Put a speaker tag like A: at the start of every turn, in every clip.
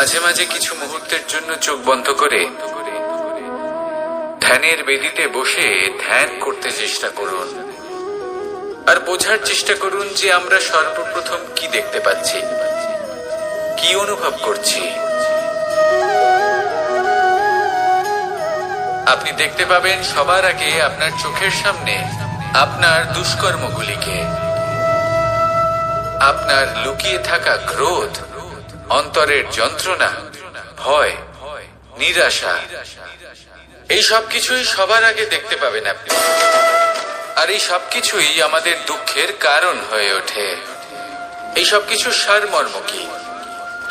A: মাঝে মাঝে কিছু মুহূর্তের জন্য চোখ বন্ধ করে ধ্যানের বেদিতে বসে ধ্যান করতে চেষ্টা করুন আর বোঝার চেষ্টা করুন যে আমরা সর্বপ্রথম কি দেখতে পাচ্ছি, কি অনুভব করছি। আপনি দেখতে পাবেন সবার আগে আপনার চোখের সামনে আপনার দুষ্কর্মগুলিকে, আপনার লুকিয়ে থাকা ক্রোধ, অন্তরের যন্ত্রণা, ভয়, নিরাশা, এই সব কিছুই সবার আগে দেখতে পাবেন আপনি। আর এই সব কিছুই আমাদের দুঃখের কারণ হয়ে ওঠে। এই সব কিছুর সারমর্ম কি?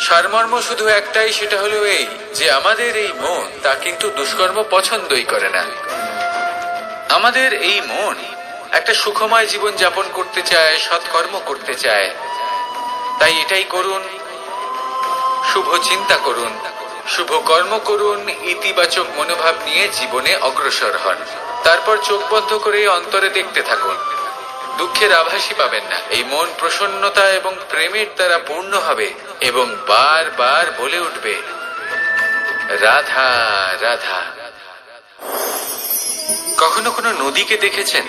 A: সারমর্ম শুধু একটাই, সেটা হলো এই যে আমাদের এই মন তা কিন্তু দুষ্কর্ম পছন্দই করে না। আমাদের এই মন একটা সুখময় জীবন যাপন করতে চায়, সৎকর্ম করতে চায়। তাই এটাই করুন, শুভ চিন্তা করুন, শুভ কর্ম করুন, ইতিবাচক মনোভাব নিয়ে জীবনে অগ্রসর হন। তারপর চোখ বন্ধ করে অন্তরে দেখতে থাকুন। দুঃখের আভাসই পাবেন না। এই মন প্রসন্নতা এবং প্রেমের দ্বারা পূর্ণ হবে এবং বারবার বলে উঠবে, রাধা রাধা। কখনো কোনো নদীকে দেখেছেন?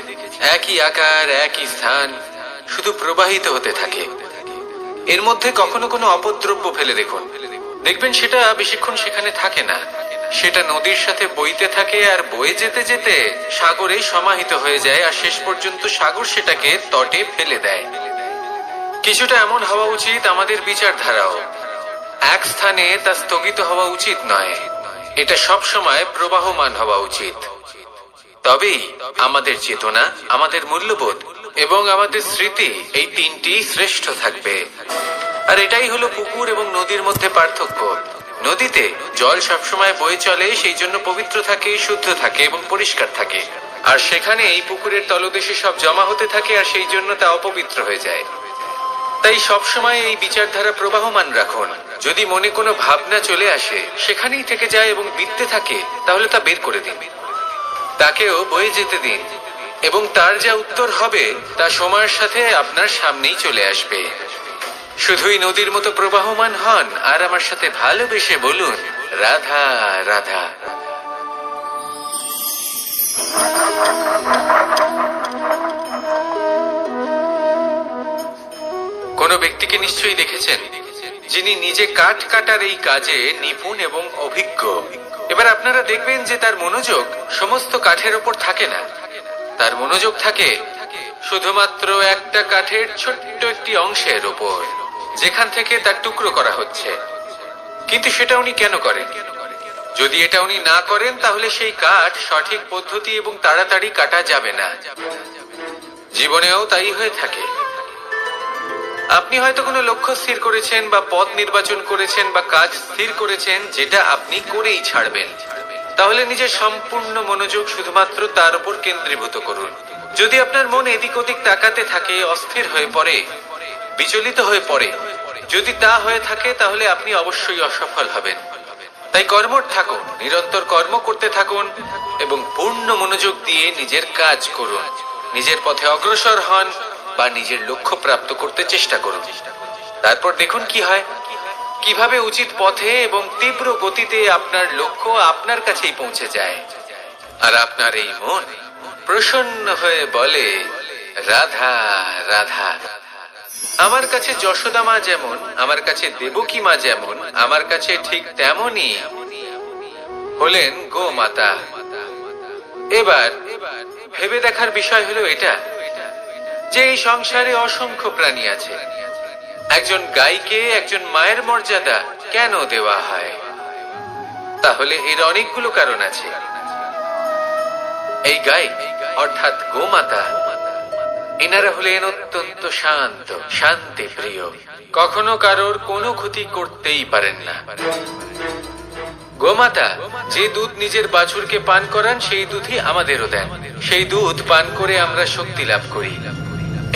A: একই আকার, একই স্থান, শুধু প্রবাহিত হতে থাকে। এর মধ্যে কখনো কোনো অপদ্রব্য ফেলে দেখুন, দেখবেন সেটা বেশিক্ষণ সেখানে থাকে না। সেটা নদীর সাথে বইতে থাকে আর বয়ে যেতে যেতে সাগরে সমাহিত হয়ে যায় আর শেষ পর্যন্ত সাগর সেটাকে তটে ফেলে দেয়। কিছুটা এমন হওয়া উচিত আমাদের বিচারধারাও। এক স্থানে তা স্থগিত হওয়া উচিত নয়, এটা সব সময় প্রবাহমান হওয়া উচিত। তবেই আমাদের চেতনা, আমাদের মূল্যবোধ এবং আমাদের স্মৃতি, এই তিনটি শ্রেষ্ঠ থাকবে। আর এটাই হলো পুকুর এবং নদীর মধ্যে পার্থক্য। নদীতে জল সবসময় বয়ে চলে, সেই জন্য পবিত্র থাকে, শুদ্ধ থাকে এবং পরিষ্কার থাকে। আর সেখানে এই পুকুরের তলদেশে সব জমা হতে থাকে আর সেই জন্য তা অপবিত্র হয়ে যায়। তাই সবসময় এই বিচারধারা প্রবাহমান রাখুন। যদি মনে কোনো ভাবনা চলে আসে, সেখানেই থেকে যায় এবং বিততে থাকে, তাহলে তা বের করে দিন, তাকেও বয়ে যেতে দিন এবং তার যা উত্তর হবে তা সময়ের সাথে আপনার সামনেই চলে আসবে। শুধুই নদীর মতো প্রবাহমান হন আর আমার সাথে ভালোবেসে বলুন, রাধা রাধা। কোন ব্যক্তিকে নিশ্চয়ই দেখেছেন যিনি নিজে কাঠ কাটার এই কাজে নিপুণ এবং অভিজ্ঞ। এবার আপনারা দেখবেন যে তার মনোযোগ সমস্ত কাঠের ওপর থাকে না, তার মনোযোগ থাকে শুধুমাত্র একটা কাঠের ছোট্ট একটি অংশের ওপর, যেখান থেকে তার টুকরো করা হচ্ছে। কিন্তু সেটা উনি কেন করেন? যদি এটা উনি না করেন তাহলে সেই কাঠ সঠিক পদ্ধতি এবং তাড়াতাড়ি কাটা যাবে না। জীবনেও তাই হয়ে থাকে। আপনি হয়তো কোনো লক্ষ্য স্থির করেছেন বা পথ নির্বাচন করেছেন বা কাজ স্থির করেছেন যেটা আপনি করেই ছাড়বেন। তাহলে নিজের সম্পূর্ণ মনোযোগ শুধুমাত্র তার উপর কেন্দ্রীভূত করুন। যদি আপনার মন এদিক ওদিক তাকাতে থাকে, অস্থির হয়ে পড়ে, বিচলিত হয়ে পড়ে, যদি তা হয়ে থাকে তাহলে আপনি অবশ্যই অসফল হবেন। তাই কর্মঠ থাকুন, নিরন্তর কর্ম করতে থাকুন এবং পূর্ণ মনোযোগ দিয়ে নিজের কাজ করুন। নিজের পথে অগ্রসর হন বা নিজের লক্ষ্য প্রাপ্ত করতে চেষ্টা করুন। তারপর দেখুন কি হয়, কিভাবে উচিত পথে এবং তীব্র গতিতে আপনার লক্ষ্য আপনার কাছেই পৌঁছে যায়। আর আপনার এই মন প্রসন্ন হয়ে বলে, রাধা রাধা। আমার কাছে যশোদা মা যেমন, আমার কাছে দেবকী মা যেমন, আমার কাছে ঠিক তেমনই হলেন গোমাতা। এবার ভেবে দেখার বিষয় হলো এটা যে এই সংসারে অসংখ্য প্রাণী আছে। একজন গাইকে একজন মায়ের মর্যাদা কেন দেওয়া হয়? তাহলে এর অনেকগুলো কারণ আছে। এই গাই অর্থাৎ গোমাতা, এনারা হলেন অত্যন্ত শান্ত, শান্তি প্রিয়, কখনো কারোর কোনো ক্ষতি করতেই পারেন না। গোমাতা যে দুধ নিজের বাছুরকে পান করান সেই দুধই আমাদেরও দেন। সেই দুধ পান করে আমরা শক্তি লাভ করি।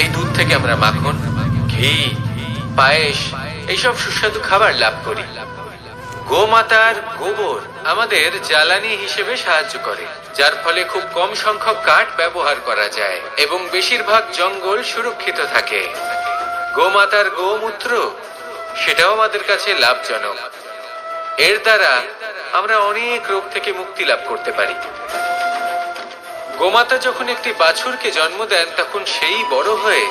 A: এই দুধ থেকে আমরা মাখন, ঘি, পায়েস, এইসব সুস্বাদু খাবার লাভ করি। গোমাতার গোবর আমাদের জ্বালানি হিসেবে সাহায্য করে, যার ফলে খুব কম সংখ্যক কাঠ ব্যবহার করা যায় এবং বেশিরভাগ জঙ্গল সুরক্ষিত থাকে। গোমাতার গোমূত্র সেটাও আমাদের কাছে লাভজনক। এর দ্বারা আমরা অনেক রোগ থেকে মুক্তি লাভ করতে পারি। গোমাতা যখন একটি বাছুরকে জন্ম দেন তখন সেই বড় হয়ে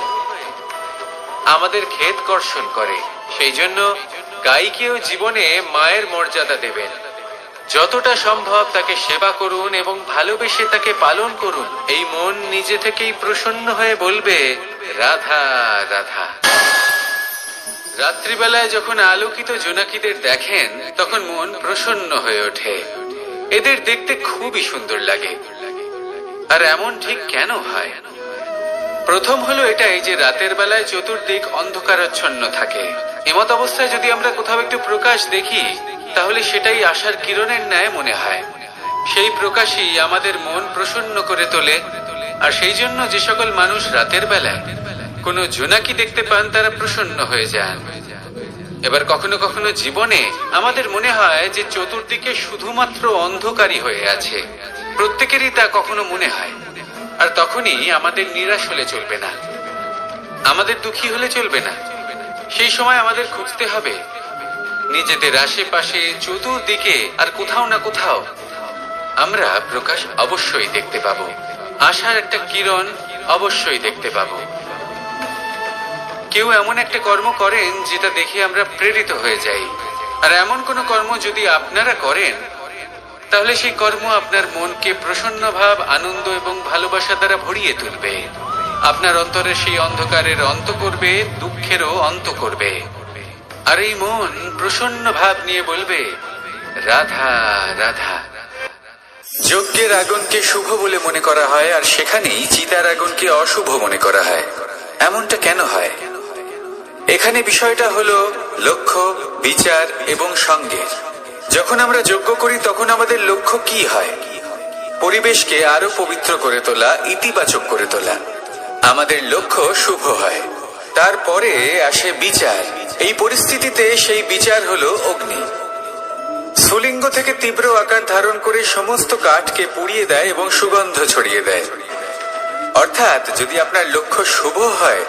A: আমাদের ক্ষেত কর্ষণ করে। সেই জন্য গাইকেও জীবনে মায়ের মর্যাদা দেবেন। যতটা সম্ভব তাকে সেবা করুন এবং ভালোবেসে তাকে পালন করুন। এই মন নিজে থেকেই প্রসন্ন হয়ে বলবে, রাধা রাধা। রাত্রিবেলায় যখন আলোকিত জোনাকিদের দেখেন তখন মন প্রসন্ন হয়ে ওঠে। এদের দেখতে খুবই সুন্দর লাগে। আর এমন ঠিক কেন হয়? প্রথম হলো এটাই যে রাতের বেলায় চতুর্দিক অন্ধকারাচ্ছন্ন থাকে। এমত অবস্থায় যদি আমরা কোথাও একটু প্রকাশ দেখি তাহলে সেটাই আশার কিরণের ন্যায় মনে হয়। সেই প্রকাশই আমাদের মন প্রসন্ন করে তোলে। আর সেই জন্য যে সকল মানুষ রাতের বেলায় কোনো জোনাকি দেখতে পান তারা প্রসন্ন হয়ে যান। এবার কখনো কখনো জীবনে আমাদের মনে হয় যে চতুর্দিকে শুধুমাত্র অন্ধকারই হয়ে আছে। প্রত্যেকেরই তা কখনো মনে হয়। আর তখনই আমাদের নিরাশ হলে চলবে না, আমাদের দুঃখী হলে চলবে না। সেই সময় আমাদের খুঁজতে হবে নিজেদের আশেপাশে চতুর্দিকে আর কোথাও না কোথাও আমরা প্রকাশ অবশ্যই দেখতে পাবো। আশার একটা কিরণ অবশ্যই দেখতে পাবো। কেউ এমন একটা কর্ম করেন যেটা দেখে আমরা প্রেরিত হয়ে যাই। আর এমন কোনো কর্ম যদি আপনারা করেন তাহলে সেই কর্ম আপনার মনকে প্রসন্ন ভাব, আনন্দ এবং ভালোবাসা দ্বারা ভরিয়ে তুলবে। আপনার অন্তরে সেই অন্ধকারের অন্ত করবে, দুঃখেরও অন্ত করবে। আর এই মন প্রসন্ন ভাব নিয়ে বলবে, রাধা রাধা। যজ্ঞের আগুনকে শুভ বলে মনে করা হয় আর সেখানেই চিতার আগুনকে অশুভ মনে করা হয়। এমনটা কেন হয়? এখানে বিষয়টা হলো লক্ষ্য, বিচার এবং সঙ্গের। যখন আমরা যজ্ঞ করি তখন আমাদের লক্ষ্য কি হয়? পরিবেশকে আরো পবিত্র করে তোলা, ইতিবাচক করে তোলা। আমাদের লক্ষ্য শুভ হয়। তারপরে আসে বিচার। এই পরিস্থিতিতে সেই বিচার হলো অগ্নি। স্ফুলিঙ্গ থেকে তীব্র আকার ধারণ করে সমস্ত কাঠকে পুড়িয়ে দেয় এবং সুগন্ধ ছড়িয়ে দেয়। অর্থাৎ যদি আপনার লক্ষ্য শুভ হয়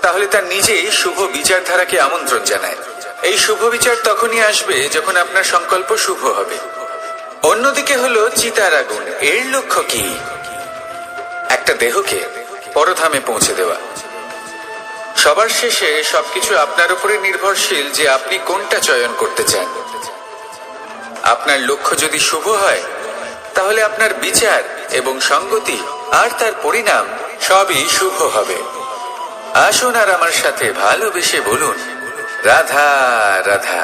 A: তাহলে তার নিজেই শুভ বিচারধারাকে আমন্ত্রণ জানায়। এই শুভ বিচার তখনই আসবে যখন আপনার সংকল্প শুভ হবে। অন্যদিকে হলো চিতার আগুন। এর লক্ষ্য কি? একটা দেহকে পরধামে পৌঁছে দেওয়া। সবার শেষে সবকিছু আপনার উপরে নির্ভরশীল যে আপনি কোনটা চয়ন করতে চান। আপনার লক্ষ্য যদি শুভ হয় তাহলে আপনার বিচার এবং সঙ্গতি আর তার পরিণাম সবই শুভ হবে। আসুন আর আমার সাথে ভালোবেসে বলুন, রাধা রাধা।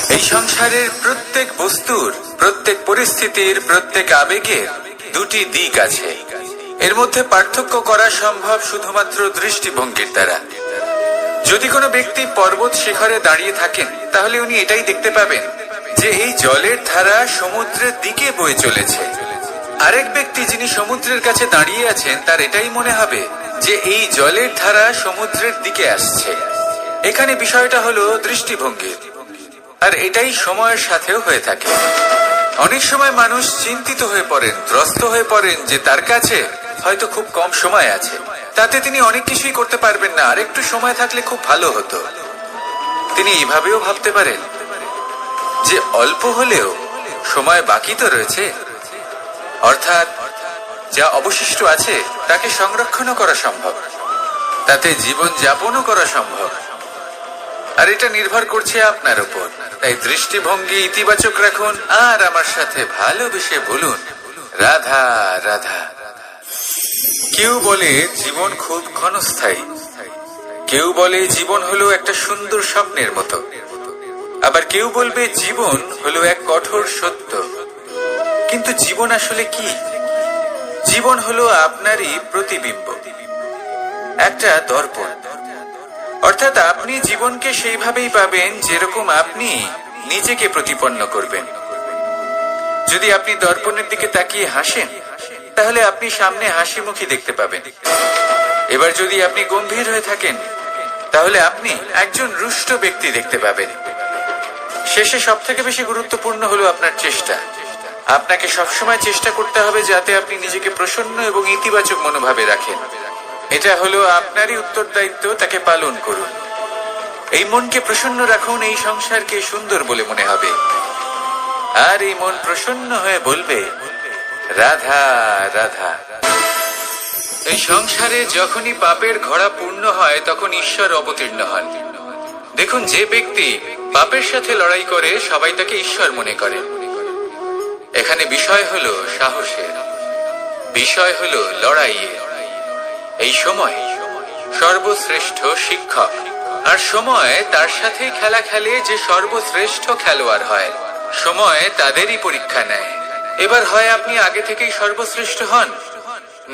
A: এই সংসারের প্রত্যেক বস্তুর, প্রত্যেক পরিস্থিতির, প্রত্যেক আবেগের দুটি দিক আছে। এর মধ্যে পার্থক্য করা সম্ভব শুধুমাত্র দৃষ্টিভঙ্গির দ্বারা। যদি কোনো ব্যক্তি পর্বত শিখরে দাঁড়িয়ে থাকেন তাহলে উনি এটাই দেখতে পাবেন যে এই জলের ধারা সমুদ্রের দিকে বয়ে চলেছে। আরেক ব্যক্তি যিনি সমুদ্রের কাছে দাঁড়িয়ে আছেন তার এটাই মনে হবে যে এই জলের ধারা সমুদ্রের দিকে আসছে। এখানে বিষয়টা হলো দৃষ্টিভঙ্গি। আর এটাই সময়ের সাথেও হয়ে থাকে। অনেক সময় মানুষ চিন্তিত হয়ে পড়েন, ত্রস্ত হয়ে পড়েন যে তার কাছে হয়তো খুব কম সময় আছে, তাতে তিনি অনেক কিছুই করতে পারবেন না, আর একটু সময় থাকলে খুব ভালো হতো। তিনি এভাবেও ভাবতে পারেন যে অল্প হলেও সময় বাকি তো রয়েছে, অর্থাৎ যা অবশিষ্ট আছে তাকে সংরক্ষণও করা সম্ভব, তাতে জীবন যাপনও করা সম্ভব। আর এটা নির্ভর করছে আপনার উপর। তাই দৃষ্টিভঙ্গি ইতিবাচক রাখুন আর আমার সাথে ভালোবেসে বলুন, রাধা রাধা। কেউ বলে জীবন খুব ক্ষণস্থায়ী, কেউ বলে জীবন হলো একটা সুন্দর স্বপ্নের মতো, আবার কেউ বলবে জীবন হলো এক কঠোর সত্য। কিন্তু জীবন আসলে কি? জীবন হলো আপনারই প্রতিবিম্ব, একটা দর্পণ। অর্থাৎ আপনি জীবনকে সেইভাবেই পাবেন যেরকম আপনি নিজেকে প্রতিপন্ন করবেন। যদি আপনি দর্পণের দিকে তাকিয়ে হাসেন তাহলে আপনি সামনে হাসি মুখী দেখতে পাবেন। এবার যদি আপনি গম্ভীর হয়ে থাকেন তাহলে আপনি একজন রুষ্ট ব্যক্তি দেখতে পাবেন। শেষে সব থেকে বেশি গুরুত্বপূর্ণ হলো আপনার চেষ্টা। আপনাকে সবসময় চেষ্টা করতে হবে যাতে আপনি নিজেকে প্রসন্ন এবং ইতিবাচক মনোভাবে রাখেন। এটা হলো আপনারই উত্তরদায়িত্ব, তাকে পালন করুন। এই মনকে প্রসন্ন রাখুন, এই সংসারকে সুন্দর বলে মনে হবে। আর এই মন প্রসন্ন হয়ে বলবে, রাধা রাধা। এই সংসারে যখনই পাপের ঘোড়া পূর্ণ হয় তখন ঈশ্বর অবতীর্ণ হন। দেখুন, যে ব্যক্তি পাপের সাথে লড়াই করে সবাই তাকে ঈশ্বর মনে করে। এখানে বিষয় হলো সাহসের, বিষয় হলো লড়াইয়ের। এই সময় সর্বশ্রেষ্ঠ শিক্ষক, আর সময় তার সাথে খেলা খেলে যে সর্বশ্রেষ্ঠ খেলোয়াড় হয়। সময় তাদেরই পরীক্ষা নেয়। এবার হয় আপনি আগে থেকেই সর্বশ্রেষ্ঠ হন,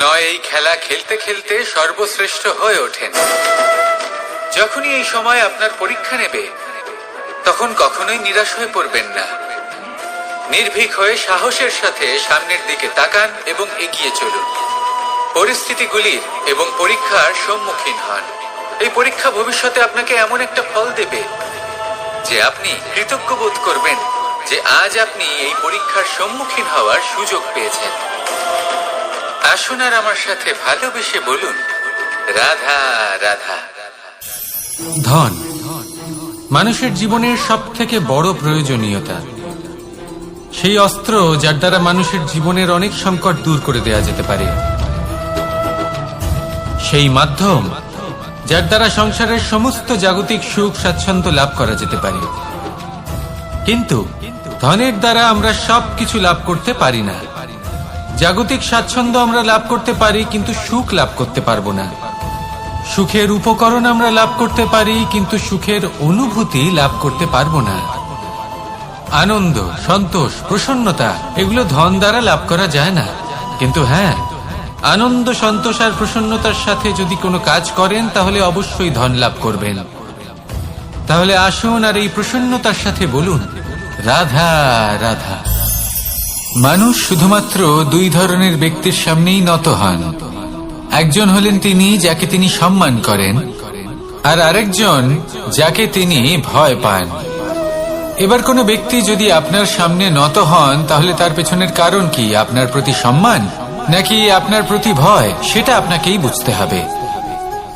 A: নয় এই খেলা খেলতে খেলতে সর্বশ্রেষ্ঠ হয়ে ওঠেন। যখনই এই সময় আপনার পরীক্ষা নেবে তখন কখনোই নিরাশ হয়ে পড়বেন না। নির্ভীক হয়ে সাহসের সাথে সামনের দিকে তাকান এবং এগিয়ে চলুন। পরিস্থিতিগুলির এবং পরীক্ষার সম্মুখীন হন। এই পরীক্ষা ভবিষ্যতে আপনাকে এমন একটা ফল দেবে যে আপনি কৃতজ্ঞ বোধ করবেন যে আজ আপনি এই পরীক্ষার সম্মুখীন হওয়ার সুযোগ পেয়েছেন। আসুন আর আমার সাথে ভালোবেসে বলুন, রাধা রাধা।
B: ধন মানুষের জীবনের সবথেকে বড় প্রয়োজনীয়তা, সেই অস্ত্র যার দ্বারা মানুষের জীবনের অনেক সংকট দূর করে দেয়া যেতে পারে, সেই মাধ্যম যার দ্বারা সংসারের সমস্ত জাগতিক সুখ স্বাচ্ছন্দ্য লাভ করা যেতে পারে। কিন্তু ধনের দ্বারা আমরা সবকিছু লাভ করতে পারি না। জাগতিক স্বাচ্ছন্দ্য আমরা লাভ করতে পারি, কিন্তু সুখ লাভ করতে পারবো না। সুখের উপকরণ আমরা লাভ করতে পারি, কিন্তু সুখের অনুভূতি লাভ করতে পারবো না। আনন্দ, সন্তোষ, প্রসন্নতা এগুলো ধন দ্বারা লাভ করা যায় না। কিন্তু হ্যাঁ, আনন্দ, সন্তোষ আর প্রসন্নতার সাথে যদি কোনো কাজ করেন তাহলে অবশ্যই ধন লাভ করবেন। তাহলে আসুন আর এই প্রসন্নতার সাথে বলুন, রাধা রাধা। মানুষ শুধুমাত্র দুই ধরনের ব্যক্তির সামনেই নত হন। একজন হলেন তিনি যাকে তিনি সম্মান করেন, আর আরেকজন যাকে তিনি ভয় পান। এবার কোনো ব্যক্তি যদি আপনার সামনে নত হন তাহলে তার পেছনের কারণ কি? আপনার প্রতি সম্মান নাকি আপনার প্রতি ভয়? সেটা আপনাকেই বুঝতে হবে।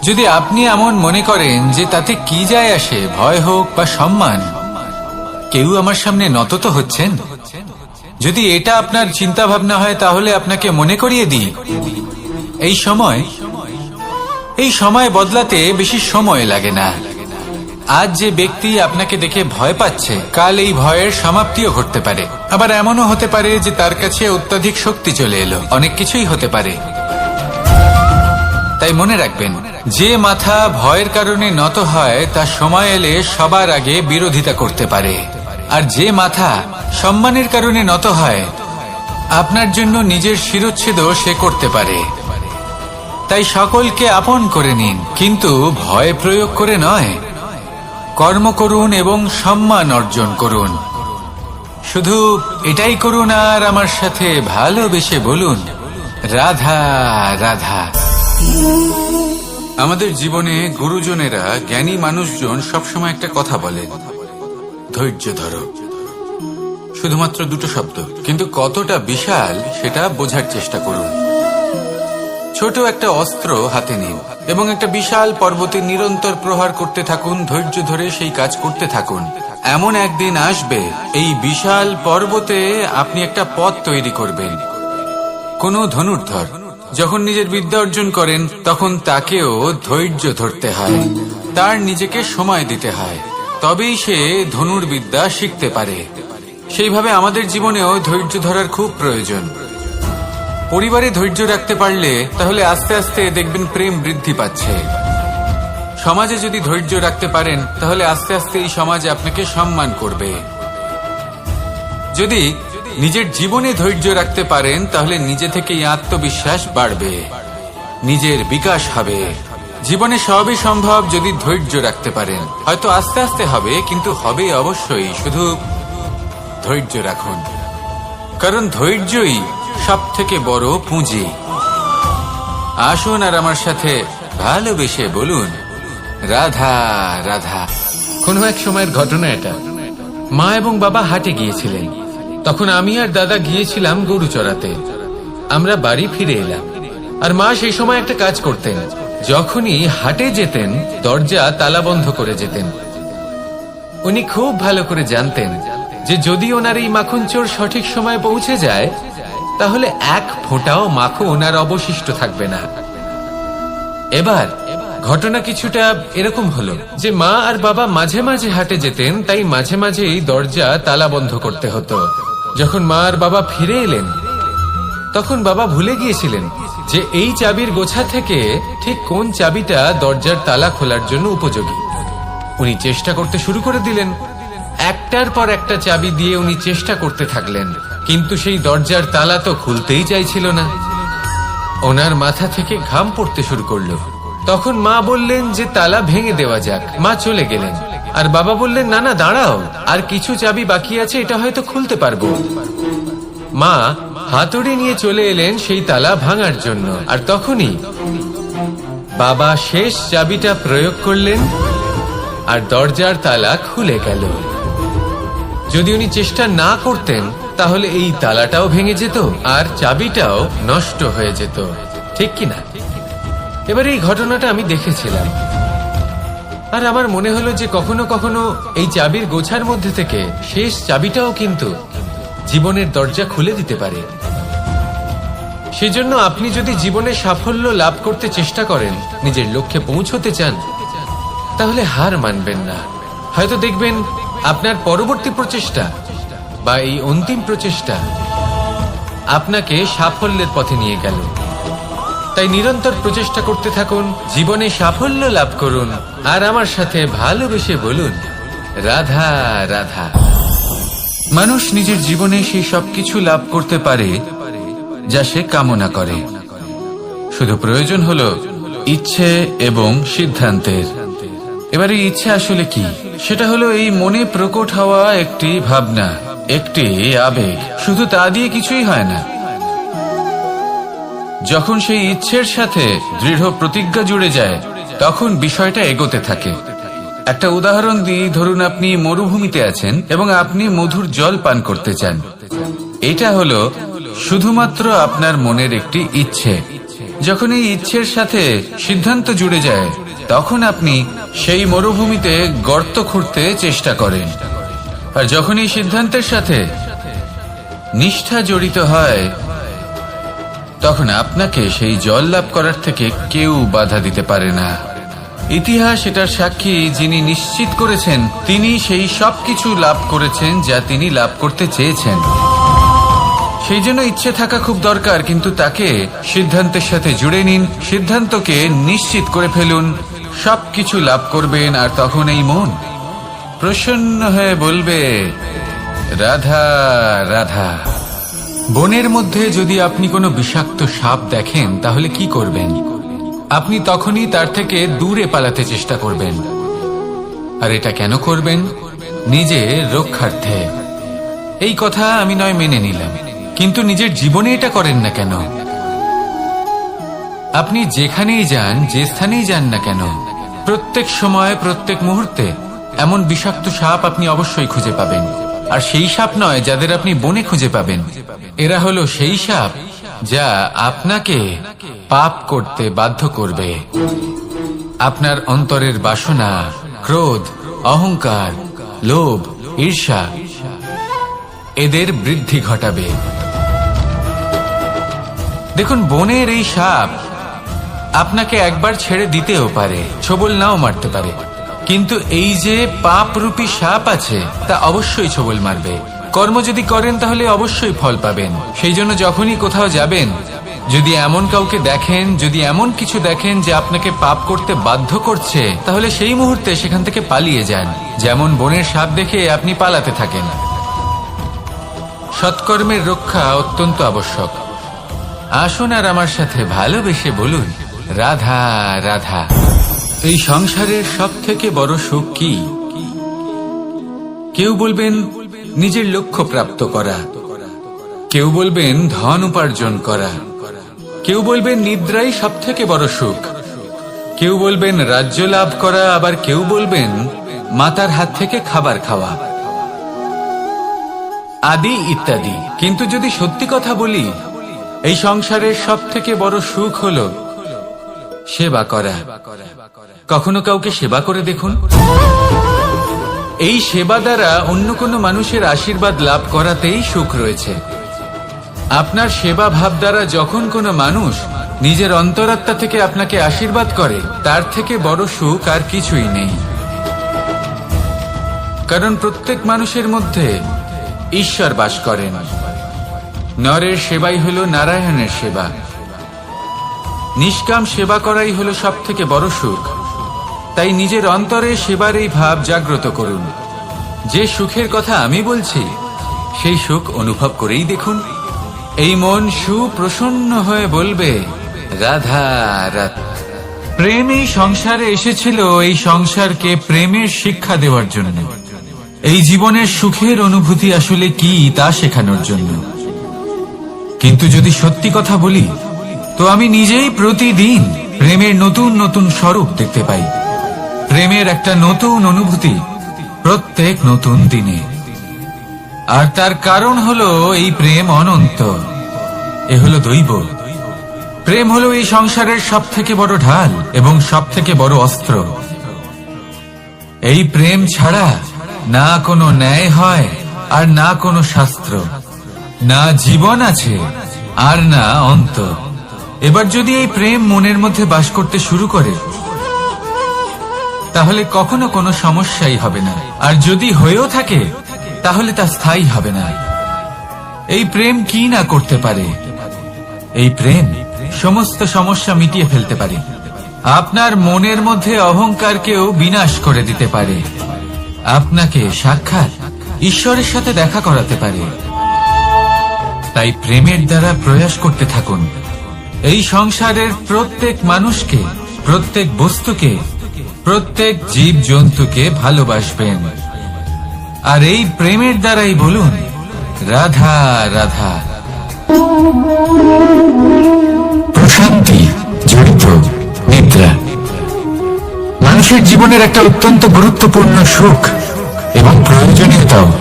B: যদি আপনি এমন মনে করেন যে তাতে কি যায় আসে, ভয় হোক বা সম্মান, কেউ আমার সামনে নত তো হচ্ছেন, যদি এটা আপনার চিন্তা ভাবনা হয় তাহলে আপনাকে মনে করিয়ে দিই, এই সময় বদলাতে বেশি সময় লাগে না। আজ যে ব্যক্তি আপনাকে দেখে ভয় পাচ্ছে, কাল এই ভয়ের সমাপ্তিও ঘটতে পারে। আবার এমনও হতে পারে যে তার কাছে অত্যাধিক শক্তি চলে এলো। অনেক কিছুই হতে পারে। তাই মনে রাখবেন, যে মাথা ভয়ের কারণে নত হয় তা সময় এলে সবার আগে বিরোধিতা করতে পারে, আর যে মাথা সম্মানের কারণে নত হয় আপনার জন্য নিজের শিরচ্ছেদও সে করতে পারে। তাই সকলকে আপন করে নিন, কিন্তু ভয় প্রয়োগ করে নয়। কর্ম করুন এবং সম্মান অর্জন করুন। শুধু এটাই করুন আর আমার সাথে ভালোবেসে বলুন, রাধা রাধা। আমাদের জীবনে গুরুজনেরা, জ্ঞানী মানুষজন সবসময় একটা কথা বলেন, ধৈর্য ধরো। শুধুমাত্র দুটো শব্দ, কিন্তু কতটা বিশাল সেটা বোঝার চেষ্টা করুন। ছোট একটা অস্ত্র হাতে নিন এবং একটা বিশাল পর্বতে নিরন্তর প্রহার করতে থাকুন। ধৈর্য ধরে সেই কাজ করতে থাকুন। এমন একদিন আসবে এই বিশাল পর্বতে আপনি একটা পথ তৈরি করবেন। কোনো ধনুর্ধর যখন নিজের বিদ্যা অর্জন করেন তখন তাকেও ধৈর্য ধরতে হয়, তার নিজেকে সময় দিতে হয়, তবেই সে ধনুর্বিদ্যা শিখতে পারে। সেইভাবে আমাদের জীবনেও ধৈর্য ধরার খুব প্রয়োজন। পরিবারে ধৈর্য রাখতে পারলে তাহলে আস্তে আস্তে দেখবেন প্রেম বৃদ্ধি পাচ্ছে। সমাজে যদি ধৈর্য রাখতে পারেন তাহলে আস্তে আস্তে এই সমাজ আপনাকে সম্মান করবে। যদি নিজের জীবনে ধৈর্য রাখতে পারেন তাহলে নিজে থেকেই আত্মবিশ্বাস বাড়বে, নিজের বিকাশ হবে। জীবনে সবই সম্ভব যদি ধৈর্য রাখতে পারেন। হয়তো আস্তে আস্তে হবে, কিন্তু হবে অবশ্যই। শুধু ধৈর্য রাখুন, কারণ ধৈর্যই সব থেকে বড় পুঁজি। আসুন আর আমার সাথে ভালোবেসে বলুন, রাধা রাধা। কোনো এক সময়ের ঘটনা এটা। মা এবং বাবা হাটে গিয়েছিলেন। তখন আমি আর দাদা গিয়েছিলাম গরু চড়াতে। আমরা বাড়ি ফিরে এলাম, আর মা সেই সময় একটা কাজ করতেন। যখনই হাটে যেতেন দরজা তালা বন্ধ করে যেতেন। উনি খুব ভালো করে জানতেন যে যদি ওনার এই মাখন চোর সঠিক সময় পৌঁছে যায় তাহলে এক ফোঁটাও মাখন আর অবশিষ্ট থাকবে না। এবার ঘটনা কিছুটা এরকম হলো যে মা আর বাবা মাঝে মাঝে হাটে যেতেন, তাই মাঝে মাঝেই দরজা তালা বন্ধ করতে হতো। যখন মা আর বাবা ফিরে এলেন তখন বাবা ভুলে গিয়েছিলেন যে এই চাবির গোছা থেকে ঠিক কোন চাবিটা দরজার তালা খোলার জন্য উপযোগী। উনি চেষ্টা করতে শুরু করে দিলেন। একটার পর একটা চাবি দিয়ে উনি চেষ্টা করতে থাকলেন, কিন্তু সেই দরজার তালা তো খুলতেই চাইছিল না। ওনার মাথা থেকে ঘাম পড়তে শুরু করলো। তখন মা বললেন যে তালা ভেঙে দেওয়া যাক। মা চলে গেলেন আর বাবা বললেন না না দাঁড়াও, আর কিছু চাবি বাকি আছে, এটা হয়তো খুলতে পারবো। মা হাতুড়ি নিয়ে চলে এলেন সেই তালা ভাঙার জন্য, আর তখনই বাবা শেষ চাবিটা প্রয়োগ করলেন আর দরজার তালা খুলে গেল। যদি উনি চেষ্টা না করতেন তাহলে এই তালাটাও ভেঙে যেত আর চাবিটাও নষ্ট হয়ে যেত, ঠিক কিনা? এবার এই ঘটনাটা আমি দেখেছিলাম আর আমার মনে হলো যে কখনো কখনো এই চাবির গোছার মধ্যে থেকে শেষ চাবিটাও কিন্তু জীবনের দরজা খুলে দিতে পারে। সেজন্য আপনি যদি জীবনে সাফল্য লাভ করতে চেষ্টা করেন, নিজের লক্ষ্যে পৌঁছতে চান, তাহলে হার মানবেন না। হয়তো দেখবেন আপনার পরবর্তী প্রচেষ্টা বা এই অন্তিম প্রচেষ্টা আপনাকে সাফল্যের পথে নিয়ে গেল। তাই নিরন্তর প্রচেষ্টা করতে থাকুন, জীবনে সাফল্য লাভ করুন আর আমার সাথে ভালোবেসে বলুন রাধা রাধা। মানুষ নিজের জীবনে সেই সবকিছু লাভ করতে পারে যা সে কামনা করে, শুধু প্রয়োজন হলো ইচ্ছে এবং সিদ্ধান্তের। এবার এই ইচ্ছে আসলে কি? সেটা হলো এই মনে প্রকট হওয়া একটি ভাবনা, একটি আবেগ। শুধু তা দিয়ে কিছুই হয় না। যখন সেই ইচ্ছের সাথে দৃঢ় প্রতিজ্ঞা জুড়ে যায় তখন বিষয়টা এগোতে থাকে। একটা উদাহরণ দিই, ধরুন আপনি মরুভূমিতে আছেন এবং আপনি মধুর জল পান করতে চান। এটা হলো শুধুমাত্র আপনার মনের একটি ইচ্ছে। যখন এই ইচ্ছের সাথে সিদ্ধান্ত জুড়ে যায় তখন আপনি সেই মরুভূমিতে গর্ত খুঁড়তে চেষ্টা করেন। আর যখন এই সিদ্ধান্তের সাথে নিষ্ঠা জড়িত হয় তখন আপনাকে সেই জল লাভ করার থেকে কেউ বাধা দিতে পারে না। ইতিহাস এটার সাক্ষী, যিনি নিশ্চিত করেছেন তিনি সেই সবকিছু লাভ করেছেন যা তিনি লাভ করতে চেয়েছেন। সেই জন্য ইচ্ছে থাকা খুব দরকার, কিন্তু তাকে সিদ্ধান্তের সাথে জুড়ে নিন, সিদ্ধান্তকে নিশ্চিত করে ফেলুন, সবকিছু লাভ করবেন। আর তখন এই মন প্রসন্ন হয়ে বলবে রাধা রাধা। বনের মধ্যে যদি আপনি কোনো বিষাক্ত সাপ দেখেন তাহলে কি করবেন? আপনি তখনই তার থেকে দূরে পালাতে চেষ্টা করবেন। আর এটা কেন করবেন? নিজের রক্ষার্থে। এই কথা আমি নয় মেনে নিলাম, কিন্তু নিজের জীবনে এটা করেন না কেন? আপনি যেখানেই যান, যে স্থানেই যান না কেন, প্রত্যেক সময় প্রত্যেক মুহূর্তে এমন বিষাক্ত সাপ আপনি অবশ্যই খুঁজে পাবেন। আর সেই সাপ নয় যাদের আপনি বনে খুঁজে পাবেন, এরা হলো সেই সাপ যা আপনাকে পাপ করতে বাধ্য করবে। আপনার অন্তরের বাসনা, ক্রোধ, অহংকার, লোভ, ঈর্ষা এদের বৃদ্ধি ঘটাবে। দেখুন, বনের এই সাপ আপনাকে একবার ছেড়ে দিতেও পারে, ছোবল নাও মারতে পারে, কিন্তু এই যে পাপরূপী সাপ আছে তা অবশ্যই ছোবল মারবে। কর্ম যদি করেন তাহলে অবশ্যই ফল পাবেন। সেই জন্য যখনই কোথাও যাবেন, যদি এমন কাউকে দেখেন, যদি এমন কিছু দেখেন যে আপনাকে পাপ করতে বাধ্য করছে, তাহলে সেই মুহূর্তে সেখান থেকে পালিয়ে যান। যেমন বনের সাপ দেখে আপনি পালাতে থাকেন। সৎকর্মের রক্ষা অত্যন্ত আবশ্যক। আসুন আর আমার সাথে ভালোবেসে বলুন রাধা রাধা। এই সংসারের সব থেকে বড় সুখ কি? কেউ বলবেন নিজের লক্ষ্য প্রাপ্ত করা, কেউ বলবেন ধন উপার্জন করা, কেউ বলবেন নিদ্রাই সব থেকে বড় সুখ, কেউ বলবেন রাজ্য লাভ করা, আবার কেউ বলবেন মাতার হাত থেকে খাবার খাওয়া, আদি ইত্যাদি। কিন্তু যদি সত্যি কথা বলি, এই সংসারের সব থেকে বড় সুখ হলো সেবা করা। কখনো কাউকে সেবা করে দেখুন। এই সেবা দ্বারা অন্য কোনো মানুষের আশীর্বাদ লাভ করাতেই সুখ রয়েছে। আপনার সেবা ভাব দ্বারা যখন কোনো মানুষ নিজের অন্তরাত্মা থেকে আপনাকে আশীর্বাদ করে, তার থেকে বড় সুখ আর কিছুই নেই। কারণ প্রত্যেক মানুষের মধ্যে ঈশ্বর বাস করেন। নরের সেবাই হলো নারায়ণের সেবা। নিষ্কাম সেবা করাই হলো সব থেকে বড় সুখ। তাই নিজের অন্তরে সেবার এই ভাব জাগ্রত করুন। যে সুখের কথা আমি বলছি, সেই সুখ অনুভব করেই দেখুন। এই মন সুপ্রসন্ন হয়ে বলবে, রাধা রাধা। প্রেম এই সংসারে এসেছিল এই সংসারকে প্রেমের শিক্ষা দেওয়ার জন্য, এই জীবনের সুখের অনুভূতি আসলে কি তা শেখানোর জন্য। কিন্তু যদি সত্যি কথা বলি, তো আমি নিজেই প্রতিদিন প্রেমের নতুন নতুন স্বরূপ দেখতে পাই। প্রেমের একটা নতুন অনুভূতি প্রত্যেক নতুন দিনে। আর তার কারণ হলো এই প্রেম অনন্ত। এ হলো দৈব। প্রেম হলো এই সংসারের সব থেকে বড় ঢাল এবং সব থেকে বড় অস্ত্র। এই প্রেম ছাড়া না কোনো ন্যায় হয় আর না কোনো শাস্ত্র, না জীবন আছে আর না অন্ত। এবার যদি এই প্রেম মনের মধ্যে বাস করতে শুরু করে, তাহলে কখনো কোনো সমস্যাই হবে না। আর যদি হয়েও থাকে, তাহলে তা স্থায়ী হবে না। এই প্রেম কি না করতে পারে? এই প্রেম সমস্ত সমস্যা মিটিয়ে ফেলতে পারে। আপনার মনের মধ্যে অহংকারকেও বিনাশ করে দিতে পারে। আপনাকে সাক্ষাৎ ঈশ্বরের সাথে দেখা করাতে পারে। তাই প্রেমের দ্বারা প্রয়াস করতে থাকুন। এই সংসারের প্রত্যেক মানুষকে, প্রত্যেক বস্তুকে, প্রত্যেক জীব জন্তুকে ভালোবাসবেন। আর এই প্রেমের দ্বারাই বলুন, রাধা রাধা। প্রশান্তি, জড়িত নিদ্রা মানুষের জীবনের একটা অত্যন্ত গুরুত্বপূর্ণ সুখ এবং প্রয়োজনীয়তাও।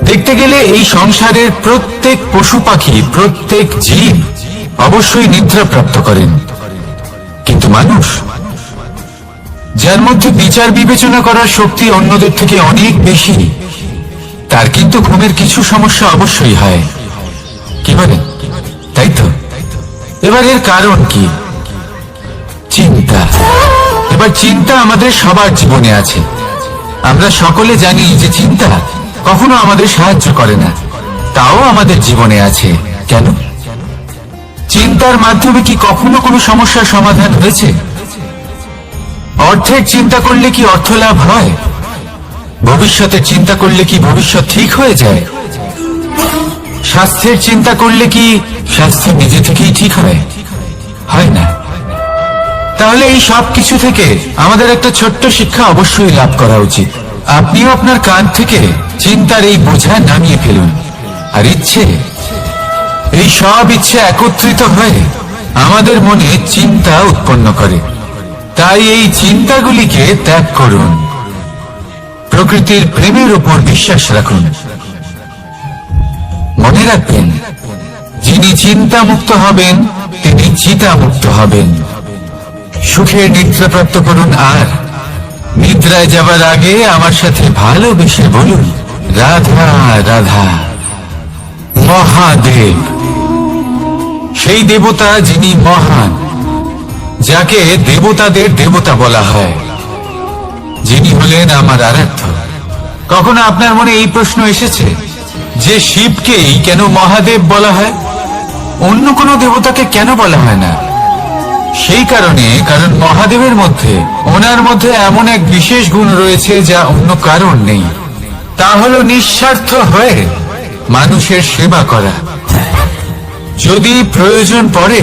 B: দেখতে গেলে এই সংসারের প্রত্যেক পশু পাখি, প্রত্যেক জীব অবশ্যই নিদ্রা প্রাপ্ত করেন। কিন্তু মানুষ, যার মধ্যে বিচার বিবেচনা করার শক্তি অন্যদের থেকে অনেক বেশি, তার কিন্তু ঘুমের কিছু সমস্যা অবশ্যই হয়। কি বলেন? তাই তো। এবার এর কারণ কি? চিন্তা। এবার চিন্তা আমাদের সবার জীবনে আছে। আমরা সকলে জানি যে চিন্তা কখনো আমাদের সাহায্য করে না, তাও আমাদের জীবনে আছে। কেন? চিন্তার মাধ্যমে কি কখনো কোনো সমস্যার সমাধান হয়েছে? অর্থের চিন্তা করলে কি অর্থ লাভ হয়? ভবিষ্যতের চিন্তা করলে কি ভবিষ্যৎ ঠিক হয়ে যায়? স্বাস্থ্যের চিন্তা করলে কি স্বাস্থ্য নিজে থেকেই ঠিক হয়? হয় না। তাহলে এই সব কিছু থেকে আমাদের একটা ছোট্ট শিক্ষা অবশ্যই লাভ করা উচিত। আপনিও আপনার কাঁধ থেকে চিন্তার এই বোঝা নামিয়ে ফেলুন। আর ইচ্ছে, এই সব ইচ্ছে একত্রিত হয়ে আমাদের মনে চিন্তা উৎপন্ন করে। তাই এই চিন্তাগুলিকে ত্যাগ করুন। প্রকৃতির প্রেমের উপর বিশ্বাস রাখুন। মনে রাখবেন, যিনি চিন্তা মুক্ত হবেন তিনি চিতা মুক্ত হবেন। সুখের নিদ্রা প্রাপ্ত করুন। আর নিদ্রায় যাবার আগে আমার সাথে ভালোবেসে বলুন, রাধা রাধা। মহাদেব, সেই দেবতা যিনি মহান, যাকে দেবতাদের দেবতা বলা হয়, যিনি হলেন আমার আরাধ্য। কখনো আপনার মনে এই প্রশ্ন এসেছে যে শিবকেই কেন মহাদেব বলা হয়, অন্য কোনো দেবতাকে কেন বলা হয় না? সেই কারণে, কারণ মহাদেবের মধ্যে, ওনার মধ্যে এমন এক বিশেষ গুণ রয়েছে যা অন্য কারণ নেই। তা হলো নিঃস্বার্থ হয়ে মানুষের সেবা করা। যদি প্রয়োজন পড়ে,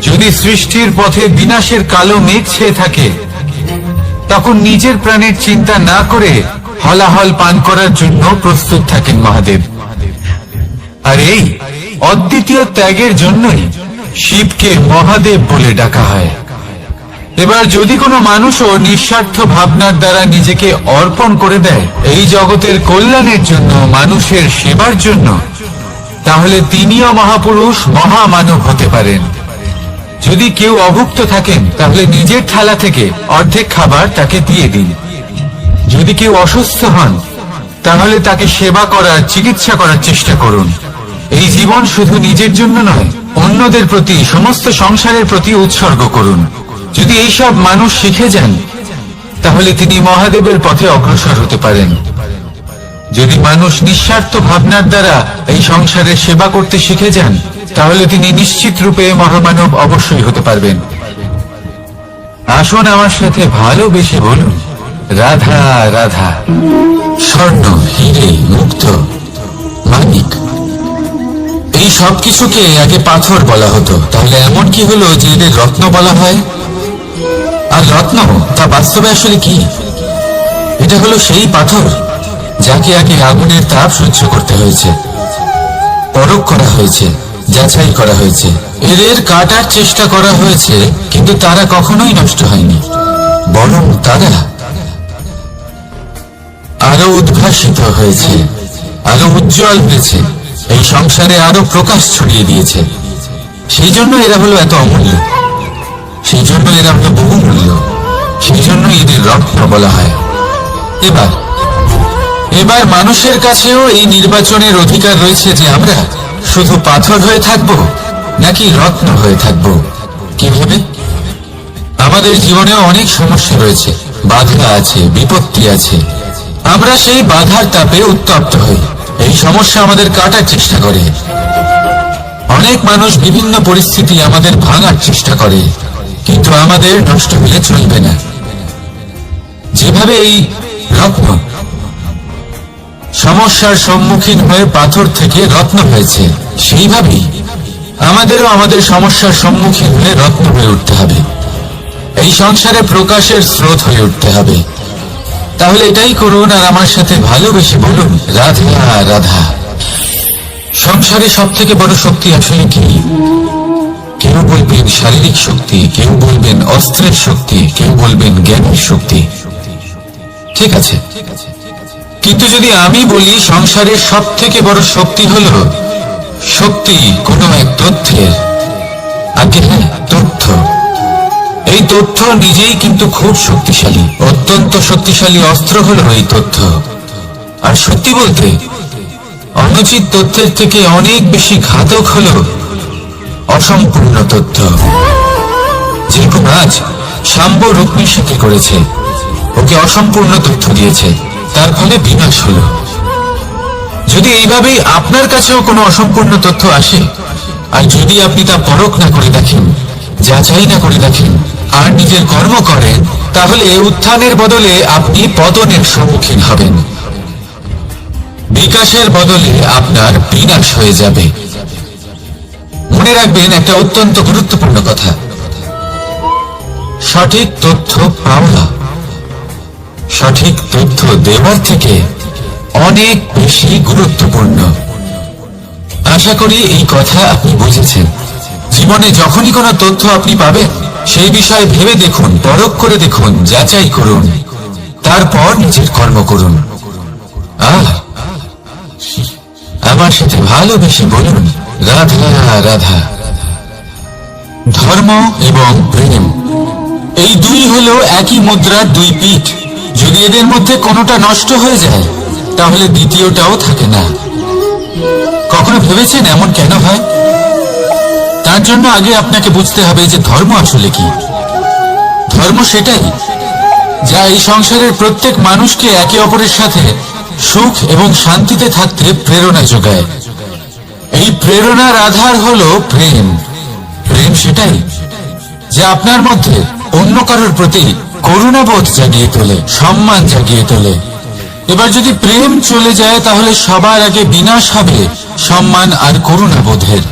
B: যদি সৃষ্টির পথে বিনাশের কালো মেঘ ছেয়ে থাকে, তখন নিজের প্রাণের চিন্তা না করে হলাহল পান করার জন্য প্রস্তুত থাকেন মহাদেব। আর এই অদ্বিতীয় ত্যাগের জন্যই শিবকে মহাদেব বলে ডাকা হয়। এবার যদি কোনো মানুষও নিঃস্বার্থ ভাবনার দ্বারা নিজেকে অর্পণ করে দেয় এই জগতের কল্যাণের জন্য, মানুষের সেবার জন্য, তাহলে তিনিও মহাপুরুষ, মহামানব হতে পারেন। যদি কেউ অভুক্ত থাকেন, তাহলে নিজের থালা থেকে অর্ধেক খাবার তাকে দিয়ে দিন। যদি কেউ অসুস্থ হন তাহলে তাকে সেবা করার, চিকিৎসা করার চেষ্টা করুন। এই জীবন শুধু নিজের জন্য নয়, অন্যদের প্রতি, সমস্ত সংসারের প্রতি উৎসর্গ করুন। যদি এইসব মানুষ শিখে যান তাহলে তিনি মহাদেবের পথে অগ্রসর হতে পারেন। যদি মানুষ নিঃস্বার্থ ভাবনার দ্বারা এই সংসারের সেবা করতে শিখে যান তাহলে তিনি নিশ্চিত রূপে মহামানব অবশ্যই হতে পারবেন। আসুন আমার সাথে ভালোবেসে বলুন, রাধা রাধা। স্বর্ণ, হিরে, মুক্ত, মানিক, এই সব কিছুকে আগে পাথর বলা হতো। তাহলে এমন কি হলো যে এদের রত্ন বলা হয়? আর রত্ন তা বাস্তবে আসলে কি? এটা হলো সেই পাথর যাকে আগে আগুনের তাপ সহ্য করতে হয়েছে, পরখ করা হয়েছে, যাচাই করা হয়েছে, এদের কাটার চেষ্টা করা হয়েছে, কিন্তু তারা কখনোই নষ্ট হয়নি, বরং তারা আরো উদ্ভাসিত হয়েছে, আরো উজ্জ্বল হয়েছে, এই সংসারে আরো প্রকাশ ছড়িয়ে দিয়েছে। সেই জন্য এরা হলো এত অমূল্য, সেই জন্য এরা হলো বহুমূল্য, সেই জন্য এদের রত্ন বলা হয়। এবার মানুষের কাছেও এই নির্বাচনের অধিকার রয়েছে যে আমরা শুধু পাথর হয়ে থাকব নাকি রত্ন হয়ে থাকব। কিভাবে? আমাদের জীবনেও অনেক সমস্যা রয়েছে, বাধা আছে, বিপত্তি আছে। আমরা সেই বাধার তাপে উত্তপ্ত হই, এই সমস্যা আমাদের কাটার চেষ্টা করে। অনেক মানুষ বিভিন্ন পরিস্থিতি আমাদের ভাঙার চেষ্টা করে, কিন্তু আমাদের নষ্ট হলে চলবে না। যেভাবে এই রত্ন সমস্যার সম্মুখীন হয়ে পাথর থেকে রত্ন হয়েছে, সেইভাবেই আমাদেরও আমাদের সমস্যার সম্মুখীন হয়ে রত্ন হয়ে উঠতে হবে, এই সংসারে প্রকাশের স্রোত হয়ে উঠতে হবে। তাহলে এটাই করুন আর আমার সাথে ভালোবেসে বলুন, রাধা রাধা। সংসারে সব থেকে বড় শক্তি আসলে কি? কেউ বলবেন শারীরিক শক্তি, কেউ বলবেন অস্ত্রের শক্তি, কেউ বলবেন জ্ঞানের শক্তি। ঠিক আছে, কিন্তু যদি আমি বলি সংসারের সব থেকে বড় শক্তি হলো শক্তি কোনো এক তথ্যের, আগে হ্যাঁ, তথ্য। এই তথ্য নিজেই কিন্তু খুব শক্তিশালী, অত্যন্ত শক্তিশালী অস্ত্র হলো এই তথ্য। আর সত্যি বলতে অনুচিত তথ্যের থেকে অনেক বেশি ঘাতক হলো অসম্পূর্ণ তথ্য। যেরকম আজ শাম্ব রুক্মির সাথে করেছে, ওকে অসম্পূর্ণ তথ্য দিয়েছে, তার ফলে বিনাশ হলো। যদি এইভাবেই আপনার কাছেও কোনো অসম্পূর্ণ তথ্য আসে, আর যদি আপনি তা পরখ না করে দেখেন, যাচাই না করে দেখেন, আর নিজের কর্ম করেন, তাহলে উত্থানের বদলে আপনি পতনের সম্মুখীন হবেন, বিকাশের বদলে আপনার বিনাশ হয়ে যাবে। মনে রাখবেন একটা অত্যন্ত গুরুত্বপূর্ণ কথা, সঠিক তথ্য পাওয়া সঠিক তথ্য দেওয়ার থেকে অনেক বেশি গুরুত্বপূর্ণ। আশা করি এই কথা আপনি বুঝেছেন। জীবনে যখনই কোনো তথ্য আপনি পাবেন, সেই বিষয়ে ভেবে দেখুন, পরখ করে দেখুন, যাচাই করুন, তারপর নিজের কর্ম করুন। আমার সাথে ভালোবেসে বলুন, রাধা রাধা। ধর্ম এবং প্রেম, এই দুই হলো একই মুদ্রার দুই পিঠ। যদি এদের মধ্যে কোনোটা নষ্ট হয়ে যায় তাহলে দ্বিতীয়টাও থাকে না। কখনো ভেবেছেন এমন কেন হয়? তার জন্য আগে আপনাকে বুঝতে হবে যে ধর্ম আসলে কি। ধর্ম সেটাই যা এই সংসারের প্রত্যেক মানুষকে একে অপরের সাথে সুখ এবং শান্তিতে থাকতে প্রেরণা যোগায়। এই প্রেরণার আধার হলো প্রেম। প্রেম সেটাই যা আপনার মধ্যে অন্য কারোর প্রতি করুণাবোধ জাগিয়ে তোলে, সম্মান জাগিয়ে তোলে। এবার যদি প্রেম চলে যায় তাহলে সবার আগে বিনাশ হবে সম্মান আর করুণাবোধের।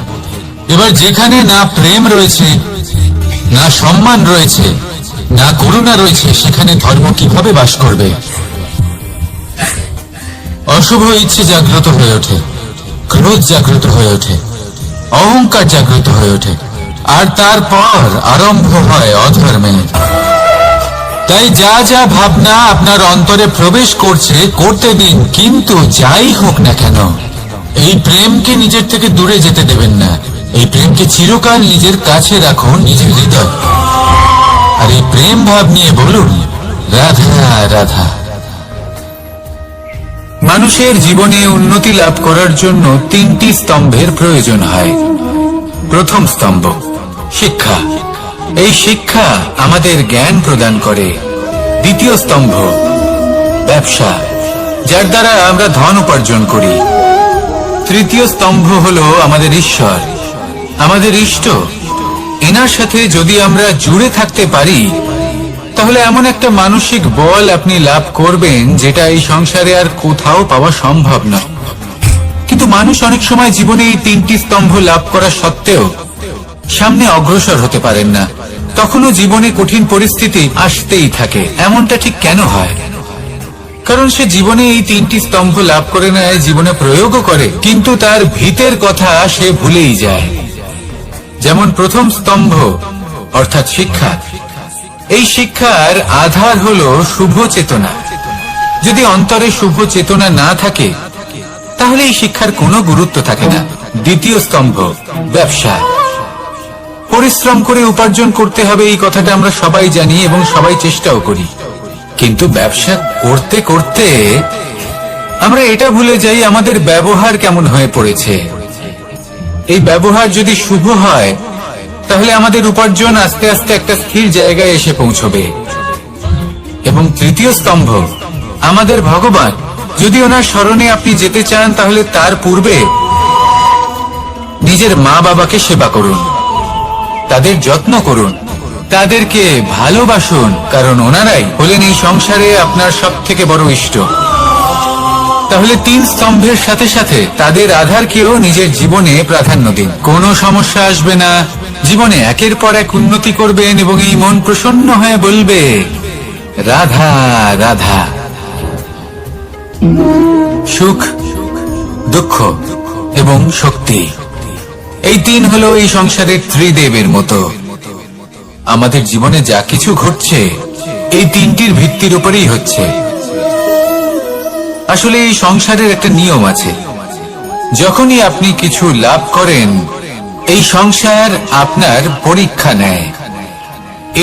B: এবার যেখানে না প্রেম রয়েছে, না সম্মান রয়েছে, না করুণা রয়েছে, সেখানে ধর্ম কিভাবে বাস করবে? অশুভ ইচ্ছে জাগ্রত হয়ে ওঠে, ক্রোধ জাগ্রত হয়ে ওঠে, অহংকার জাগ্রত হয়ে ওঠে, আর তারপর আরম্ভ হয় অধর্মের। তাই যা যা ভাবনা আপনার অন্তরে প্রবেশ করছে করতে দিন, কিন্তু যাই হোক না কেন এই প্রেমকে নিজের থেকে দূরে যেতে দেবেন না। এই প্রেমকে চিরকাল নিজের কাছে রাখুন, নিজের হৃদয়। আর এই প্রেম ভাব নিয়ে বলুন, রাধা রাধা। মানুষের জীবনে উন্নতি লাভ করার জন্য তিনটি স্তম্ভের প্রয়োজন হয়। প্রথম স্তম্ভ শিক্ষা। এই শিক্ষা আমাদের জ্ঞান প্রদান করে। দ্বিতীয় স্তম্ভ ব্যবসা, যার দ্বারা আমরা ধন উপার্জন করি। তৃতীয় স্তম্ভ হলো আমাদের ঈশ্বর, আমাদের ইষ্ট। এনার সাথে যদি আমরা জুড়ে থাকতে পারি তাহলে এমন একটা মানসিক বল আপনি লাভ করবেন যেটা এই সংসারে আর কোথাও পাওয়া সম্ভব না। কিন্তু মানুষ অনেক সময় জীবনে এই তিনটি স্তম্ভ লাভ করা সত্ত্বেও সামনে অগ্রসর হতে পারেন না। তখনও জীবনে কঠিন পরিস্থিতি আসতেই থাকে। এমনটা ঠিক কেন হয়? কারণ সে জীবনে এই তিনটি স্তম্ভ লাভ করে নেয়, জীবনে প্রয়োগও করে, কিন্তু তার ভিতের কথা সে ভুলেই যায়। যেমন প্রথম স্তম্ভ অর্থাৎ শিক্ষা। এই শিক্ষার আধার হলো শুভ চেতনা। যদি অন্তরে শুভ চেতনা না থাকে তাহলে এই শিক্ষার কোনো গুরুত্ব থাকে না। দ্বিতীয় স্তম্ভ ব্যবসা। পরিশ্রম করে উপার্জন করতে হবে, এই কথাটা আমরা সবাই জানি এবং সবাই চেষ্টাও করি। কিন্তু ব্যবসা করতে করতে আমরা এটা ভুলে যাই আমাদের ব্যবহার কেমন হয়ে পড়েছে। এই ব্যবহার যদি শুভ হয় তাহলে আমাদের উপার্জন আস্তে আস্তে একটা স্থির জায়গায় এসে পৌঁছবে। এবং তৃতীয় স্তম্ভ আমাদের ভগবান। যদি ওনার স্মরণে আপনি যেতে চান তাহলে তার পূর্বে নিজের মা বাবাকে সেবা করুন, তাদের যত্ন করুন, তাদেরকে ভালোবাসুন, কারণ ওনারাই হলেন এই সংসারে আপনার সবথেকে বড় ইষ্ট। তাহলে তিন স্তম্ভের সাথে সাথে তাদের আধারকেও নিজের জীবনে প্রাধান্য দিন। কোনো সমস্যা আসবে না, জীবনে একের পর এক উন্নতি করবেন এবং এই মন প্রসন্ন হয়ে বলবে রাধা রাধা। সুখ, দুঃখ এবং শক্তি, এই তিন হলো এই সংসারের ত্রিদেবের মতো। আমাদের জীবনে যা কিছু ঘটছে এই তিনটির ভিত্তির উপরেই হচ্ছে। আসলে এই সংসারের একটা নিয়ম আছে, যখনই আপনি কিছু লাভ করেন এই সংসার আপনার পরীক্ষা নেয়।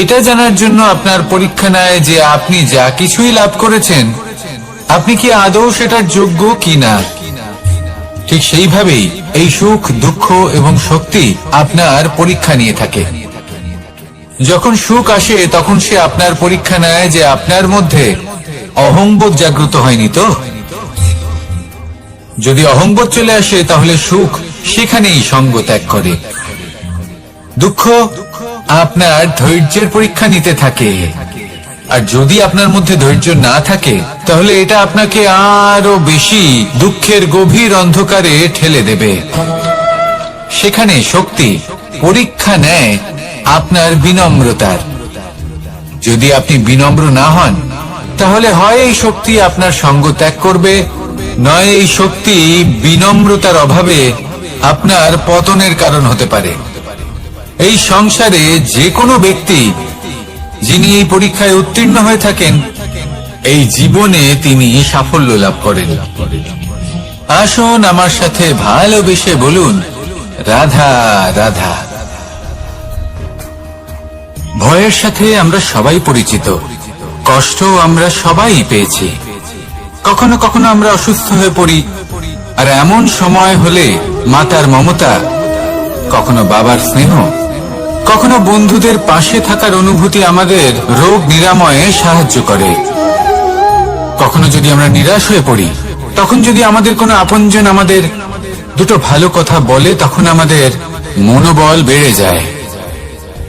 B: এটা জানার জন্য আপনার পরীক্ষা নেয় যে আপনি যা কিছুই লাভ করেছেন আপনি কি আদৌ সেটার যোগ্য কিনা। ঠিক সেইভাবেই এই সুখ, দুঃখ এবং শক্তি আপনার পরীক্ষা নিয়ে থাকে। যখন সুখ আসে তখন সে আপনার পরীক্ষা নেয় যে আপনার মধ্যে অহংবোধ জাগ্রত হয়নি তো। যদি অহংবোধ চলে আসে তাহলে সুখ সেখানেই সঙ্গ ত্যাগ করে। দুঃখ আপনার ধৈর্যের পরীক্ষা নিতে থাকে, আর যদি আপনার মধ্যে ধৈর্য না থাকে তাহলে এটা আপনাকে আরো বেশি দুঃখের গভীর অন্ধকারে ঠেলে দেবে। সেখানে শক্তি পরীক্ষা নেয় আপনার বিনম্রতার। যদি আপনি বিনম্র না হন তাহলে হয় এই শক্তি আপনার সঙ্গ ত্যাগ করবে, নয় এই শক্তি বিনম্রতার অভাবে আপনার পতনের কারণ হতে পারে। এই সংসারে যে কোনো ব্যক্তি যিনি এই পরীক্ষায় উত্তীর্ণ হয়ে থাকেন এই জীবনে তিনি সাফল্য লাভ করেন। আসুন আমার সাথে ভালোবেসে বলুন রাধা রাধা। ভয়ের সাথে আমরা সবাই পরিচিত, কষ্ট আমরা সবাই পেয়েছি। কখনো কখনো আমরা অসুস্থ হয়ে পড়ি, আর এমন সময় হলে মাতার মমতা, কখনো বাবার স্নেহ, কখনো বন্ধুদের পাশে থাকার অনুভূতি আমাদের রোগ নিরাময়ে সাহায্য করে। কখনো যদি আমরা নিরাশ হয়ে পড়ি তখন যদি আমাদের কোনো আপনজন আমাদের দুটো ভালো কথা বলে তখন আমাদের মনোবল বেড়ে যায়।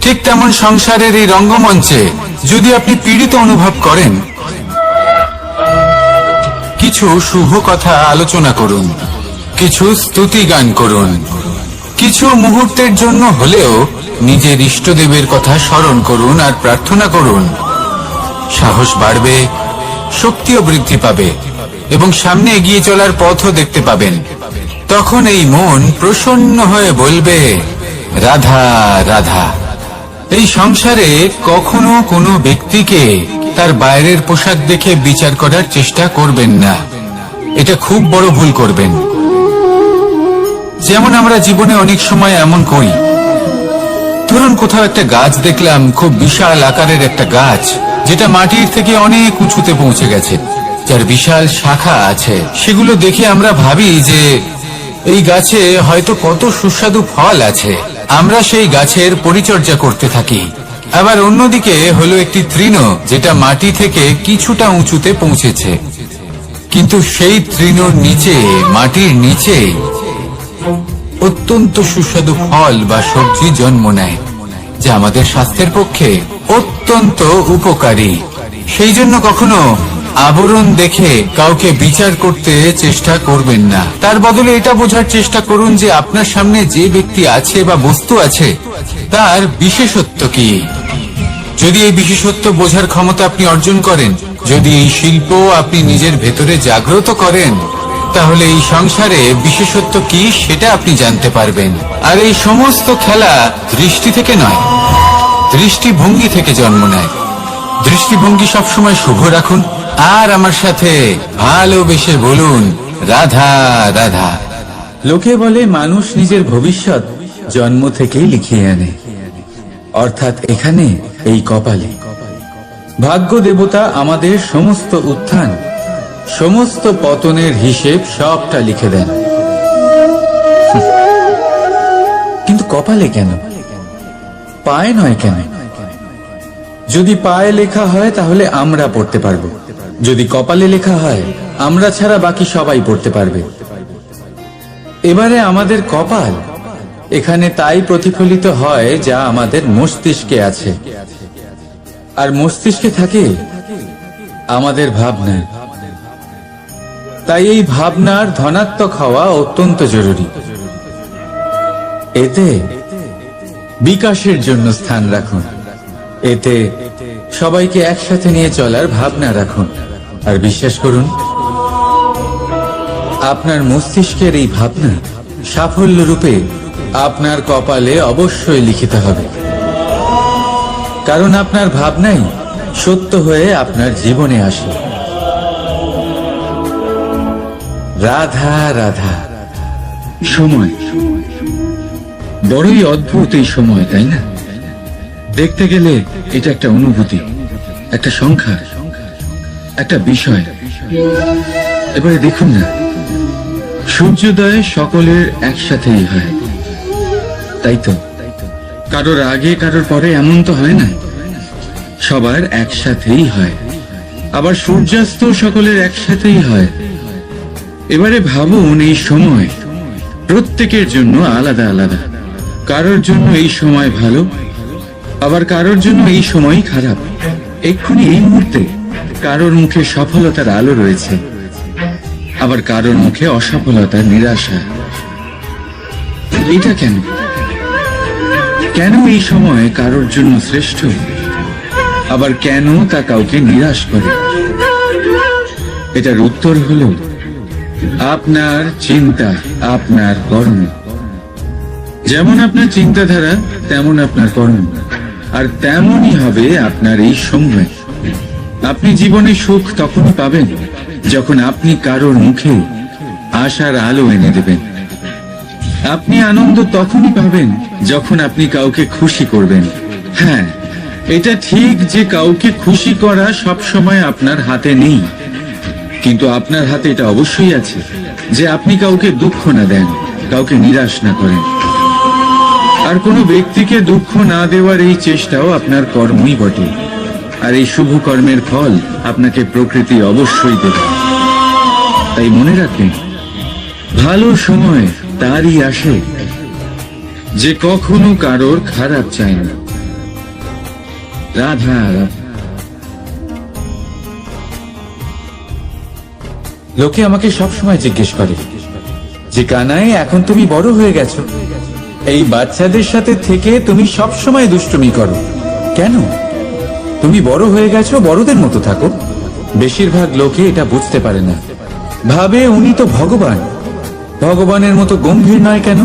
B: ঠিক তেমন সংসারের এই রঙ্গমঞ্চে যদি আপনি পীড়িত অনুভব করেন কিছু শুভ কথা আলোচনা করুন, কিছু স্তুতি গান করুন, কিছু মুহূর্তের জন্য হলেও নিজের ইষ্টদেবের কথা স্মরণ করুন আর প্রার্থনা করুন। সাহস বাড়বে, শক্তিও বৃদ্ধি পাবে এবং সামনে এগিয়ে চলার পথও দেখতে পাবেন। তখন এই মন প্রসন্ন হয়ে বলবে রাধা রাধা। এই সংসারে কখনো কোনো ব্যক্তিকে তার বাইরের পোশাক দেখে বিচার করার চেষ্টা করবেন না, এটা খুব বড় ভুল করবেন। যেমন আমরা জীবনে অনেক সময় এমন করি, ধরুন কোথাও একটা গাছ দেখলাম, খুব বিশাল আকারের একটা গাছ যেটা মাটির থেকে অনেক উঁচুতে পৌঁছে গেছে। যার বিশাল শাখা আছে, সেগুলো দেখে আমরা ভাবি যে এই গাছে হয়তো কত সুস্বাদু ফল আছে। আমরা সেই গাছের পরিচর্যা করতে থাকি। আবার অন্যদিকে হলো একটি তৃণ, যেটা মাটি থেকে কিছুটা উঁচুতে পৌঁছেছে, কিন্তু সেই তৃণর নিচে, মাটির নিচে অত্যন্ত সুস্বাদু ফল বা সবজি জন্ম নেয়, যা আমাদের স্বাস্থ্যের পক্ষে অত্যন্ত উপকারী। সেই জন্য কখনো আবরণ দেখে কাউকে বিচার করতে চেষ্টা করবেন না। তার বদলে এটা বোঝার চেষ্টা করুন যে আপনার সামনে যে ব্যক্তি আছে বা বস্তু আছে, তার বিশেষত্ব কি। যদি এই বিশেষত্ব বোঝার ক্ষমতা আপনি অর্জন করেন, যদি এই শিল্প আপনি নিজের ভেতরে জাগ্রত করেন, তাহলে এই সংসারে বিশেষত্ব কি সেটা আপনি জানতে পারবেন। আর এই সমস্ত খেলা দৃষ্টি থেকে নয়, দৃষ্টিভঙ্গি থেকে জন্ম নেয়। দৃষ্টিভঙ্গি সবসময় শুভ রাখুন, আর আমার সাথে ভালোবেসে বলুন, রাধা রাধা। লোকে বলে মানুষ নিজের ভবিষ্যৎ জন্ম থেকেই লিখিয়ে আনে, অর্থাৎ এখানে এই কপালে। ভাগ্য দেবতা আমাদের সমস্ত উত্থান, সমস্ত পতনের হিসেব সবটা লিখে দেন। কিন্তু কপালে কেন, পায়ে নয় কেন? যদি পায়ে লেখা হয় তাহলে আমরা পড়তে পারবো, যদি কপালে লেখা হয় আমরা ছাড়া বাকি সবাই পড়তে পারবে। এবারে আমাদের কপাল এখানে তাই প্রতিফলিত হয় যা আমাদের মস্তিষ্কে আছে, আর মস্তিষ্কে থাকে আমাদের ভাবনা। তাই এই ভাবনার ধনাত্মক হওয়া অত্যন্ত জরুরি। এতে বিকাশের জন্য স্থান রাখুন, এতে সবাইকে একসাথে নিয়ে চলার ভাবনা রাখুন। আর বিশ্বাস করুন, আপনার মস্তিষ্কের এই ভাবনা সাফল্য রূপে আপনার কপালে অবশ্যই লিখিত হবে, কারণ আপনার ভাবনাই সত্য হয়ে আপনার জীবনে আসে। রাধা রাধা। সময় বড়ই অদ্ভুত, এই সময়, তাই না? দেখতে গেলে এটা একটা অনুভূতি, একটা সংখ্যা, একটা বিষয়। এবারে দেখুন না, সূর্যোদয় সকলের একসাথেই হয়, তাই তো? কারোর আগে কারোর পরে এমন তো হয় না, সবার একসাথেই হয়। আবার সূর্যাস্ত সকলের একসাথেই হয়। এবারে ভাবুন, এই সময় প্রত্যেকের জন্য আলাদা আলাদা। কারোর জন্য এই সময় ভালো, আবার কারোর জন্য এই সময় খারাপ। এক্ষুনি এই মুহূর্তে কারোর মুখে সফলতার আলো রয়েছে, আবার কারোর মুখে অসফলতার নিরাশা। এটা কেন? কেন এই সময় কারোর জন্য শ্রেষ্ঠ, আবার কেন তা কাউকে নিরাশ করে? এটার উত্তর হলো আপনার চিন্তা, আপনার কর্ম। যেমন আপনার চিন্তাধারা, তেমন আপনার কর্ম, আর তেমনই হবে আপনার এই সময়। আপনি জীবনে সুখ তখনই পাবেন যখন আপনি কারোর মুখে আশার আলো এনে দেবেন। আপনি আনন্দ তখনই পাবেন যখন আপনি কাউকে খুশি করবেন। হ্যাঁ, এটা ঠিক যে কাউকে খুশি করা সবসময় আপনার হাতে নেই, কিন্তু আপনার হাতে এটা অবশ্যই আছে যে আপনি কাউকে দুঃখ না দেন, কাউকে নিরাশ না করেন। আর কোনো ব্যক্তিকে দুঃখ না দেওয়ার এই চেষ্টাও আপনার কর্মই বটে। আর এই শুভ কর্মের ফল আপনাকে প্রকৃতি অবশ্যই দেবে। তাই মনে রাখবেন, ভালো সময় তারই আসে যে কখনো কারোর খারাপ চায় না। রাধা রাধা। লোকে আমাকে সবসময় জিজ্ঞেস করে যে কানাই, এখন তুমি বড় হয়ে গেছো, এই বাচ্চাদের সাথে থেকে তুমি সবসময় দুষ্টুমি করো কেন? তুমি বড় হয়ে গেছো, বড়দের মতো থাকো। বেশিরভাগ লোকে এটা বুঝতে পারে না, ভাবে উনি তো ভগবান, ভগবানের মতো গম্ভীর নয় কেন?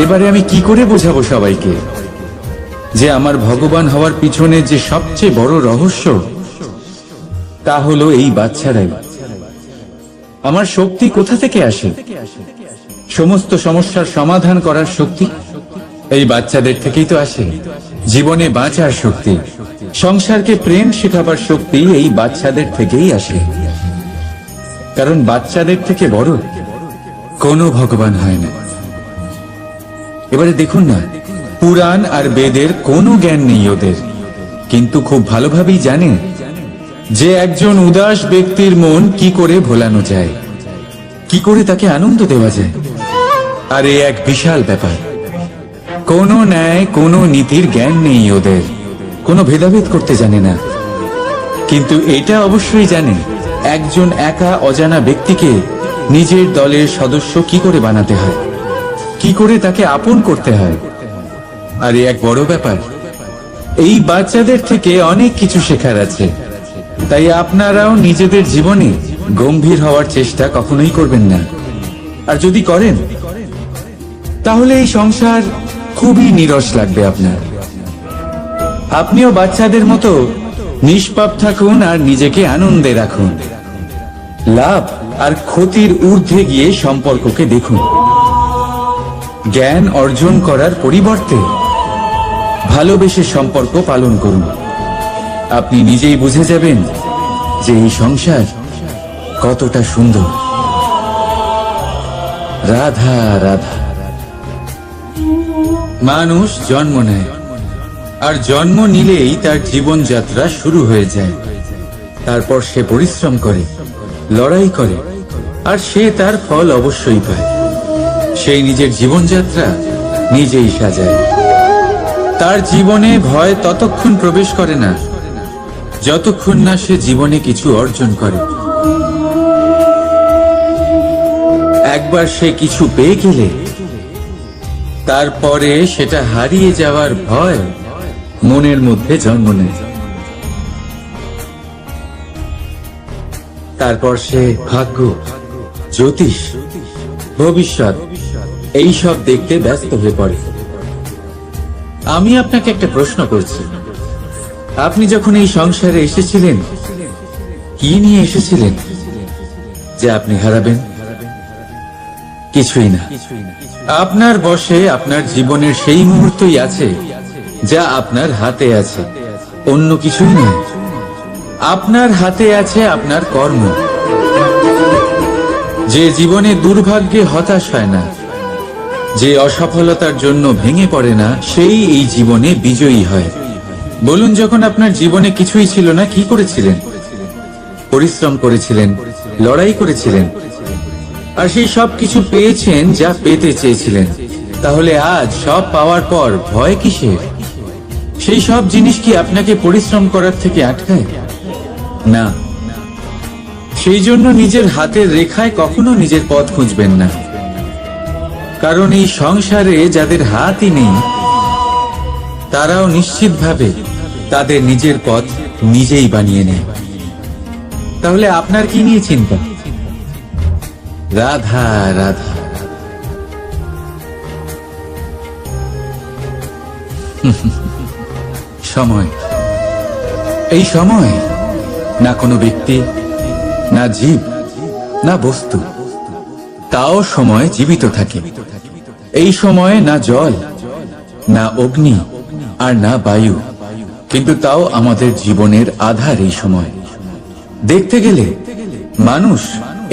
B: এবারে আমি কি করে বোঝাবো সবাইকে যে আমার ভগবান হওয়ার পিছনে যে সবচেয়ে বড় রহস্য, তা হলো এই বাচ্চারাই। আমার শক্তি কোথা থেকে আসে? সমস্ত সমস্যার সমাধান করার শক্তি এই বাচ্চাদের থেকেই তো আসে। জীবনে বাঁচার শক্তি
C: সংসারকে প্রেম শেখাবার শক্তি এই বাচ্চাদের থেকেই আসে, কারণ বাচ্চাদের থেকে বড় কোনো ভগবান হয় না। এবারে দেখুন না, পুরাণ আর বেদের কোনো জ্ঞান নেই ওদের, কিন্তু খুব ভালোভাবেই জানে যে একজন উদাস ব্যক্তির মন কি করে ভোলানো যায়, কি করে তাকে আনন্দ দেওয়া যায়। আর এ এক বিশাল ব্যাপার। কোনো ন্যায়, কোনো নীতির জ্ঞান নেই ওদের, কোনো ভেদাভেদ করতে জানে না। কিন্তু এটা অবশ্যই জানে একজন একা অজানা ব্যক্তিকে নিজের দলের সদস্য কি করে বানাতে হয়, কি করে তাকে আপন করতে হয়। আর এ এক বড় ব্যাপার। এই বাচ্চাদের থেকে অনেক কিছু শেখার আছে। তাই আপনারাও নিজেদের জীবনে গম্ভীর হওয়ার চেষ্টা কখনোই করবেন না। আর যদি করেন তাহলে এই সংসার খুবই নিরস লাগবে আপনার। আপনিও বাচ্চাদের মতো নিষ্পাপ থাকুন আর নিজেকে আনন্দে রাখুন। লাভ আর ক্ষতির ঊর্ধ্বে গিয়ে সম্পর্ককে দেখুন। জ্ঞান অর্জন করার পরিবর্তে ভালোবেসে সম্পর্ক পালন করুন। আপনি নিজেই বুঝে যাবেন যে এই সংসার কতটা সুন্দর। রাধা রাধা। মানুষ জন্ম নেয়, আর জন্ম নিলেই তার জীবনযাত্রা শুরু হয়ে যায়। তারপর সে পরিশ্রম করে, লড়াই করে, আর সে তার ফল অবশ্যই পায়। সেই নিজের জীবনযাত্রা নিজেই সাজায়। তার জীবনে ভয় ততক্ষণ প্রবেশ করে না যতক্ষণ না সে জীবনে কিছু অর্জন করে। একবার সে কিছু পেয়ে গেলে তারপরে সেটা হারিয়ে যাওয়ার ভয় মনের মধ্যে জন্ম নেয়। তারপর সে ভাগ্য, জ্যোতিষ, ভবিষ্যৎ এইসব দেখতে ব্যস্ত হয়ে পড়ে। আমি আপনাকে একটা প্রশ্ন করছি, আপনি যখন এই সংসারে এসেছিলেন কি নিয়ে এসেছিলেন যে আপনি হারাবেন? কিছুই না। আপনার বশে আপনার জীবনের সেই মুহূর্তই আছে যা আপনার হাতে আছে, অন্য কিছুই নয়। আপনার হাতে আছে আপনার কর্ম। যে জীবনে দুর্ভাগ্যে হতাশ হয় না, যে অসফলতার জন্য ভেঙে পড়ে না, সেই এই জীবনে বিজয়ী হয়। বলুন, যখন আপনার জীবনে কিছুই ছিল না কি করেছিলেন? পরিশ্রম করেছিলেন, লড়াই করেছিলেন, আর সেই সব কিছু পেয়েছেন যা পেতে চেয়েছিলেন। তাহলে আজ সব পাওয়ার পর ভয় কিসের? সেই সব জিনিস কি আপনাকে পরিশ্রম করার থেকে আটকায়? না। সেই জন্য নিজের হাতের রেখায় কখনো নিজের পথ খুঁজবেন না, কারণ এই সংসারে যাদের হাতই নেই তারাও নিশ্চিতভাবে তাদের নিজের পথ নিজেই বানিয়ে নেয়। তাহলে আপনার কি নিয়ে চিন্তা? রাধা রাধা। সময়, এই সময় না কোনো ব্যক্তি, না জীব, না বস্তু, তাও সময় জীবিত থাকে। এই সময়ে না জল, না অগ্নি, আর না বায়ু, কিন্তু তাও আমাদের জীবনের আধার। এই সময় দেখতে গেলে মানুষ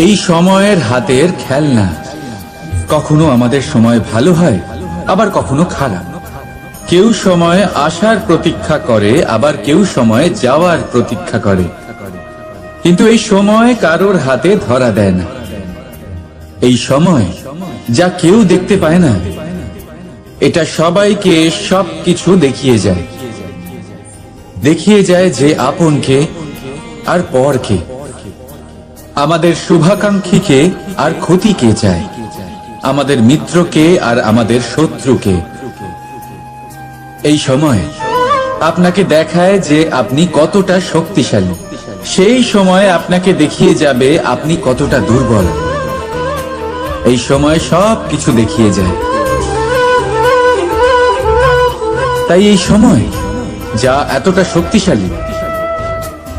C: এই সময়ের হাতের খেলনা। কখনো আমাদের সময় ভালো হয়, আবার কখনো খারাপ। কেউ সময় আসার প্রতীক্ষা করে, আবার কেউ সময় যাওয়ার প্রতীক্ষা করে, কিন্তু এই সময় কারোর হাতে ধরা দেয় না। এই সময় যা কেউ দেখতে পায় না, এটা সবাইকে সবকিছু দেখিয়ে যায়। দেখিয়ে যায় যে আপনকে আর পরকে, আমাদের শুভাকাঙ্ক্ষীকে আর ক্ষতিকে চায়, আমাদের মিত্রকে আর আমাদের শত্রুকে। এই সময় আপনাকে দেখায় যে আপনি কতটা শক্তিশালী, সেই সময় আপনাকে দেখিয়ে যাবে আপনি কতটা দুর্বল। এই সময় সব কিছু দেখিয়ে যায়। তাই এই সময় যা এতটা শক্তিশালী,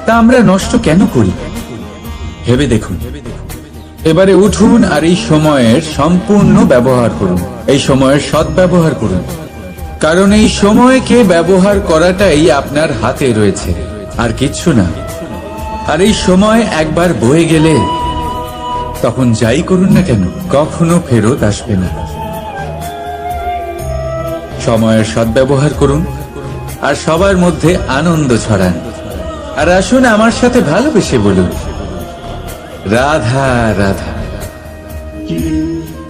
C: তা আমরা নষ্ট কেন করি? ভেবে দেখুন। এবারে উঠুন আর এই সময়ের সম্পূর্ণ ব্যবহার করুন, এই সময়ের সদ্ব্যবহার করুন। কারণ এই সময়কে ব্যবহার করাটাই আপনার হাতে রয়েছে, আর কিচ্ছু না। আর এই সময় একবার বয়ে গেলে তখন যাই করুন না কেন কখনো ফেরত আসবে না। সময়ের সদ্ব্যবহার করুন আর সবার মধ্যে আনন্দ ছড়ান। আর আসুন আমার সাথে ভালোবেসে বলুন, রাধা রাধা।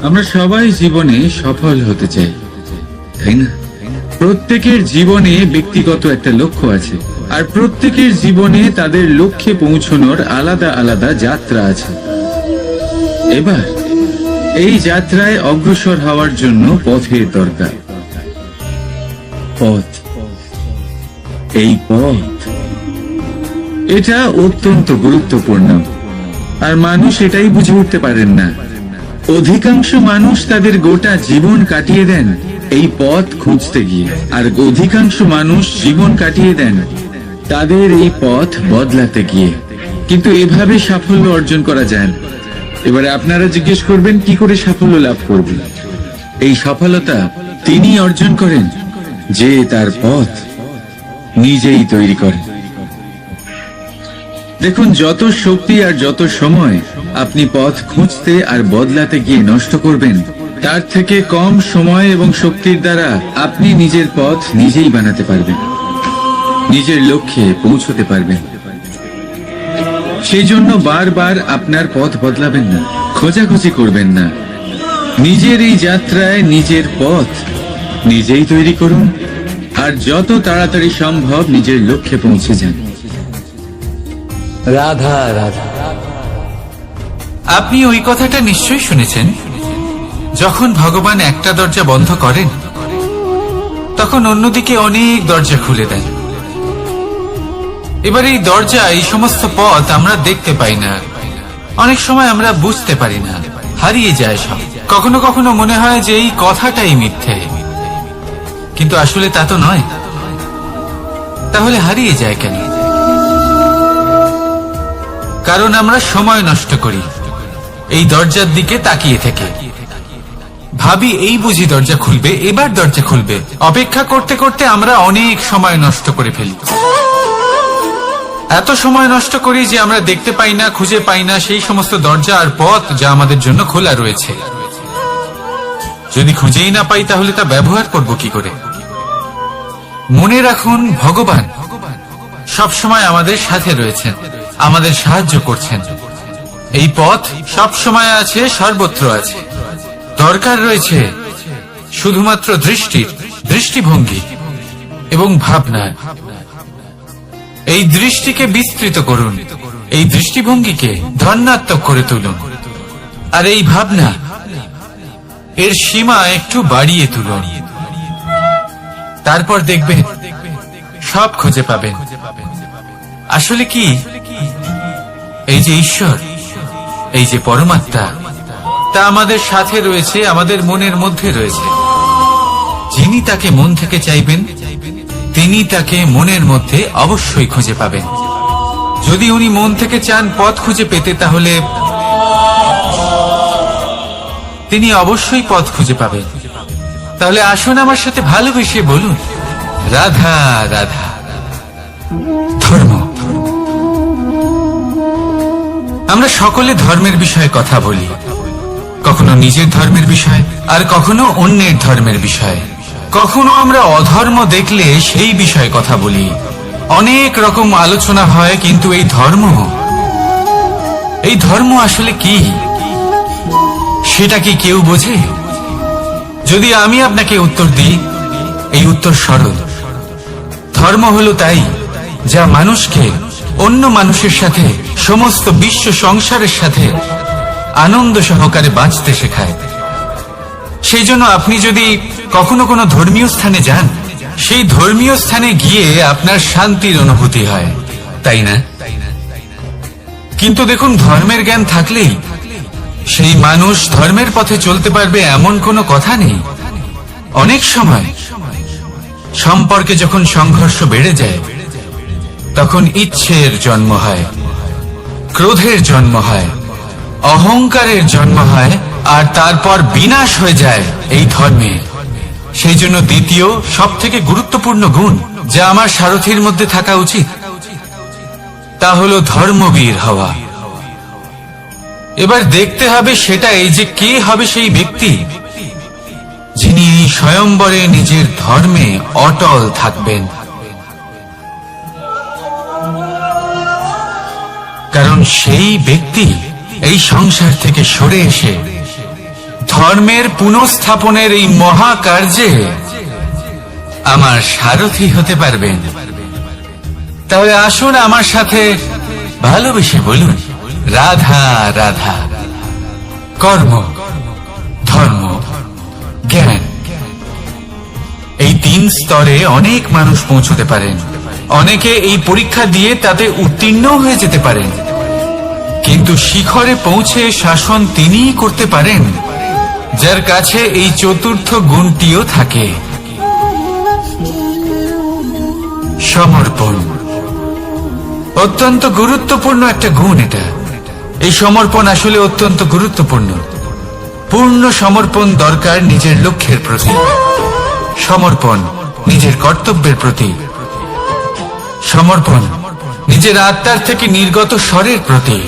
C: আমরা সবাই জীবনে সফল হতে চাই, তাই না? প্রত্যেকের জীবনে ব্যক্তিগত একটা লক্ষ্য আছে, আর প্রত্যেকের জীবনে তাদের লক্ষ্যে পৌঁছানোর আলাদা আলাদা যাত্রা আছে। এবার এই যাত্রায় অগ্রসর হওয়ার জন্য পথের দরকার। পথ, এই পথ, এটা অত্যন্ত গুরুত্বপূর্ণ। আর মানুষ এটাই বুঝে উঠতে পারেন না। অধিকাংশ মানুষ তাদের গোটা জীবন কাটিয়ে দেন এই পথ খুঁজতে গিয়ে, আর অধিকাংশ মানুষ জীবন কাটিয়ে দেন তাদের এই পথ বদলাতে গিয়ে। কিন্তু এভাবে সাফল্য অর্জন করা যায় না। এবারে আপনারা জিজ্ঞেস করবেন কি করে সাফল্য লাভ করবেন? এই সফলতা তিনি অর্জন করেন যে তার পথ নিজেই তৈরি করেন। দেখুন, যত শক্তি আর যত সময় আপনি পথ খুঁজতে আর বদলাতে গিয়ে নষ্ট করবেন, তার থেকে কম সময় এবং শক্তির দ্বারা আপনি নিজের পথ নিজেই বানাতে পারবেন, নিজের লক্ষ্যে পৌঁছতে পারবেন। সেই জন্য বারবার আপনার পথ বদলাবেন না, খোঁজাখুঁজি করবেন না। নিজের এই যাত্রায় নিজের পথ নিজেই তৈরি করুন, আর যত তাড়াতাড়ি সম্ভব নিজের লক্ষ্যে পৌঁছে যান। রাধা রাধা।
B: আপনি ওই কথাটা নিশ্চয়ই শুনেছেন, যখন ভগবান একটা দরজা বন্ধ করেন তখন অন্যদিকে অনেক দরজা খুলে দেন। এবার এই দরজা, এই সমস্ত পথ আমরা দেখতে পাই না, অনেক সময় আমরা বুঝতে পারি না, হারিয়ে যায় সব। কখনো কখনো মনে হয় যে এই কথাটাই মিথ্যে, কিন্তু আসলে তা তো নয়। তাহলে হারিয়ে যায় কেন? কারণ আমরা সময় নষ্ট করি এই দরজার দিকে তাকিয়ে থেকে। ভাবি এই বুঝি দরজা খুলবে, এবার দরজা খুলবে। অপেক্ষা করতে করতে আমরা অনেক সময় নষ্ট করে ফেলি। এত সময় নষ্ট করি যে আমরা দেখতে পাই না, খুঁজে পাই না সেই সমস্ত দরজা আর পথ যা আমাদের জন্য খোলা রয়েছে। যদি খুঁজেই না পাই তাহলে তা ব্যবহার করব কি করে? মনে রাখুন, ভগবান সব সময় আমাদের সাথে রয়েছেন, আমাদের সাহায্য করছেন। এই পথ সব সময় আছে, সর্বত্র আছে। দরকার রয়েছে শুধুমাত্র দৃষ্টির, দৃষ্টিভঙ্গি এবং ভাবনা। এই দৃষ্টিকে বিস্তৃত করুন, এই দৃষ্টিভঙ্গিকে ধনাত্মক করে তুলুন, আর এই ভাবনা এর সীমা একটু বাড়িয়ে তুলুন। তারপর দেখবেন সব খুঁজে পাবেন। আসলে কি, এই যে ঈশ্বর, এই যে পরমাত্মা, তা আমাদের সাথে রয়েছে, আমাদের মনের মধ্যে রয়েছে। যিনি তাকে মন থেকে চাইবেন তিনি তাকে মনের মধ্যে অবশ্যই খুঁজে পাবেন। যদি উনি মন থেকে চান পথ খুঁজে পেতে, তাহলে তিনি অবশ্যই পথ খুঁজে পাবেন। তাহলে আসুন আমার সাথে ভালোবেসে বলুন, রাধা রাধা। ধর্ম, আমরা সকলে ধর্মের বিষয়ে কথা বলি, কখনো নিজের ধর্মের বিষয় আর কখনো অন্যের ধর্মের বিষয়। কখনো আমরা অধর্ম দেখলে সেই বিষয়ে কথা বলি। অনেক রকম আলোচনা হয়, কিন্তু এই ধর্ম আসলে কি, সেটা কি কেউ বোঝে? যদি আমি আপনাকে উত্তর দিই, এই উত্তর সরল। ধর্ম হলো তাই যা মানুষকে অন্য মানুষের সাথে, সমস্ত বিশ্ব সংসারের সাথে আনন্দ সহকারে বাঁচতে শেখায়। সেই জন্য আপনি যদি কখনো কোনো ধর্মীয় স্থানে যান, সেই ধর্মীয় স্থানে গিয়ে আপনার শান্তির অনুভূতি হয়, তাই না? কিন্তু দেখুন, ধর্মের জ্ঞান থাকলেই সেই মানুষ ধর্মের পথে চলতে পারবে এমন কোনো কথা নেই। অনেক সময় সম্পর্কে যখন সংঘর্ষ বেড়ে যায়, তখন ইচ্ছের জন্ম হয়, ক্রোধের জন্ম হয়, অহংকারের জন্ম হয়, আর তারপর বিনাশ হয়ে যায় এই ধর্মে। সেই জন্য দ্বিতীয় সব থেকে গুরুত্বপূর্ণ গুণ যা আমার সারথীর মধ্যে থাকা উচিত তা হলো ধর্মবীর হওয়া। এবার দেখতে হবে সেটা এই যে কে হবে সেই ব্যক্তি যিনি স্বয়ম্বরে নিজের ধর্মে অটল থাকবেন। কারণ সেই ব্যক্তি এই সংসার থেকে সরে এসে ধর্মের পুনঃস্থাপনের এই মহাকার্যে আমার সারথী হতে পারবেন। তাহলে আসুন আমার সাথে ভালোবেসে বলুন, রাধা রাধা। কর্ম, ধর্ম, জ্ঞান, এই 3 স্তরে অনেক মানুষ পৌঁছতে পারেন। অনেকে এই পরীক্ষা দিয়ে তাতে উত্তীর্ণ হয়ে যেতে পারেন, কিন্তু শিখরে পৌঁছে শাসন তিনিই করতে পারেন যার কাছে এই চতুর্থ গুণটিও থাকে, সমর্পণ। অত্যন্ত গুরুত্বপূর্ণ একটা গুণ এটা। এই সমর্পণ আসলে অত্যন্ত গুরুত্বপূর্ণ। পূর্ণ সমর্পণ দরকার নিজের লক্ষ্যের প্রতি, সমর্পণ নিজের কর্তব্যের প্রতি, সমর্পণ নিজের আত্মার থেকে নির্গত স্বরের প্রতি,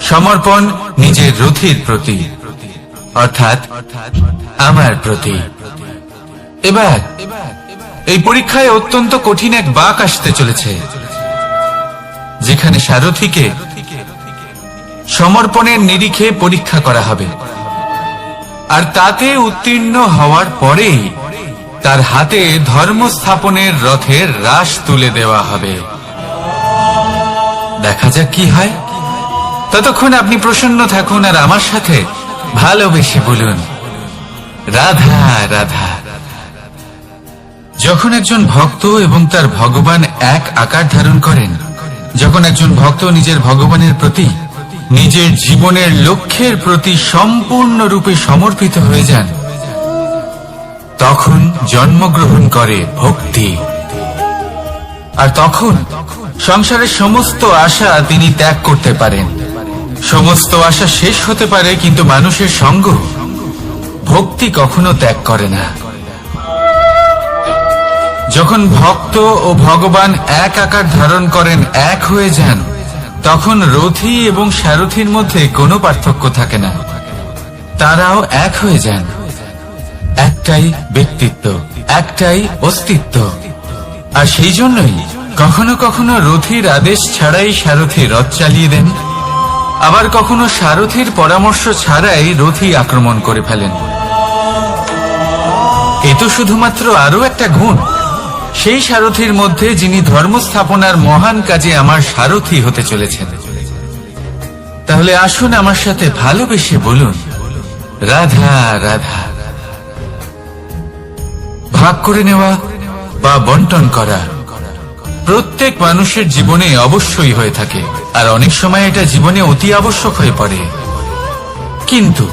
B: সমর্পণ নিজের রথীর প্রতি, অর্থাৎ আমার প্রতি। এবার এই পরীক্ষায় অত্যন্ত কঠিন এক বাঁক আসতে চলেছে, যেখানে সারথীকে সমর্পণের নিরিখে পরীক্ষা করা হবে, আর তাতে উত্তীর্ণ হওয়ার পরেই তার হাতে ধর্ম স্থাপনের রথের রাশ তুলে দেওয়া হবে। দেখা যাক কি হয়। ততক্ষণ আপনি প্রসন্ন থাকুন আর আমার সাথে ভালোবেসে বলুন, রাধা রাধা। যখন একজন ভক্ত এবং তার ভগবান এক আকার ধারণ করেন, যখন একজন ভক্ত নিজের ভগবানের প্রতি, নিজের জীবনের লক্ষ্যের প্রতি সম্পূর্ণরূপে সমর্পিত হয়ে যান, তখন জন্মগ্রহণ করে ভক্তি। আর তখন সংসারের সমস্ত আশা তিনি ত্যাগ করতে পারেন। সমস্ত আশা শেষ হতে পারে, কিন্তু মানুষের সঙ্গ ভক্তি কখনো ত্যাগ করে না। যখন ভক্ত ও ভগবান এক আকার ধারণ করেন, এক হয়ে যান, তখন রথী এবং সারথীর মধ্যে কোনো পার্থক্য থাকে না। তারাও এক হয়ে যান। একটাই ব্যক্তিত্ব, একটাই অস্তিত্ব। আর সেই জন্যই কখনো কখনো রথীর আদেশ ছাড়াই সারথী রথ চালিয়ে দেন, আবার কখনো সারথীর পরামর্শ ছাড়াই রথী আক্রমণ করে ফেলেন। এ তো শুধুমাত্র আরো একটা গুণ সেই সারথীর মধ্যে, যিনি ধর্ম স্থাপনার মহান কাজে আমার সারথী হতে চলেছেন। তাহলে আসুন আমার সাথে ভালোবেসে বলুন, রাধা রাধা। ভাগ করে নেওয়া বা বন্টন করা প্রত্যেক মানুষের জীবনে অবশ্যই হয়ে থাকে, আর অনেক সময় এটা জীবনে অতি আবশ্যক হয়ে পড়ে। কিন্তু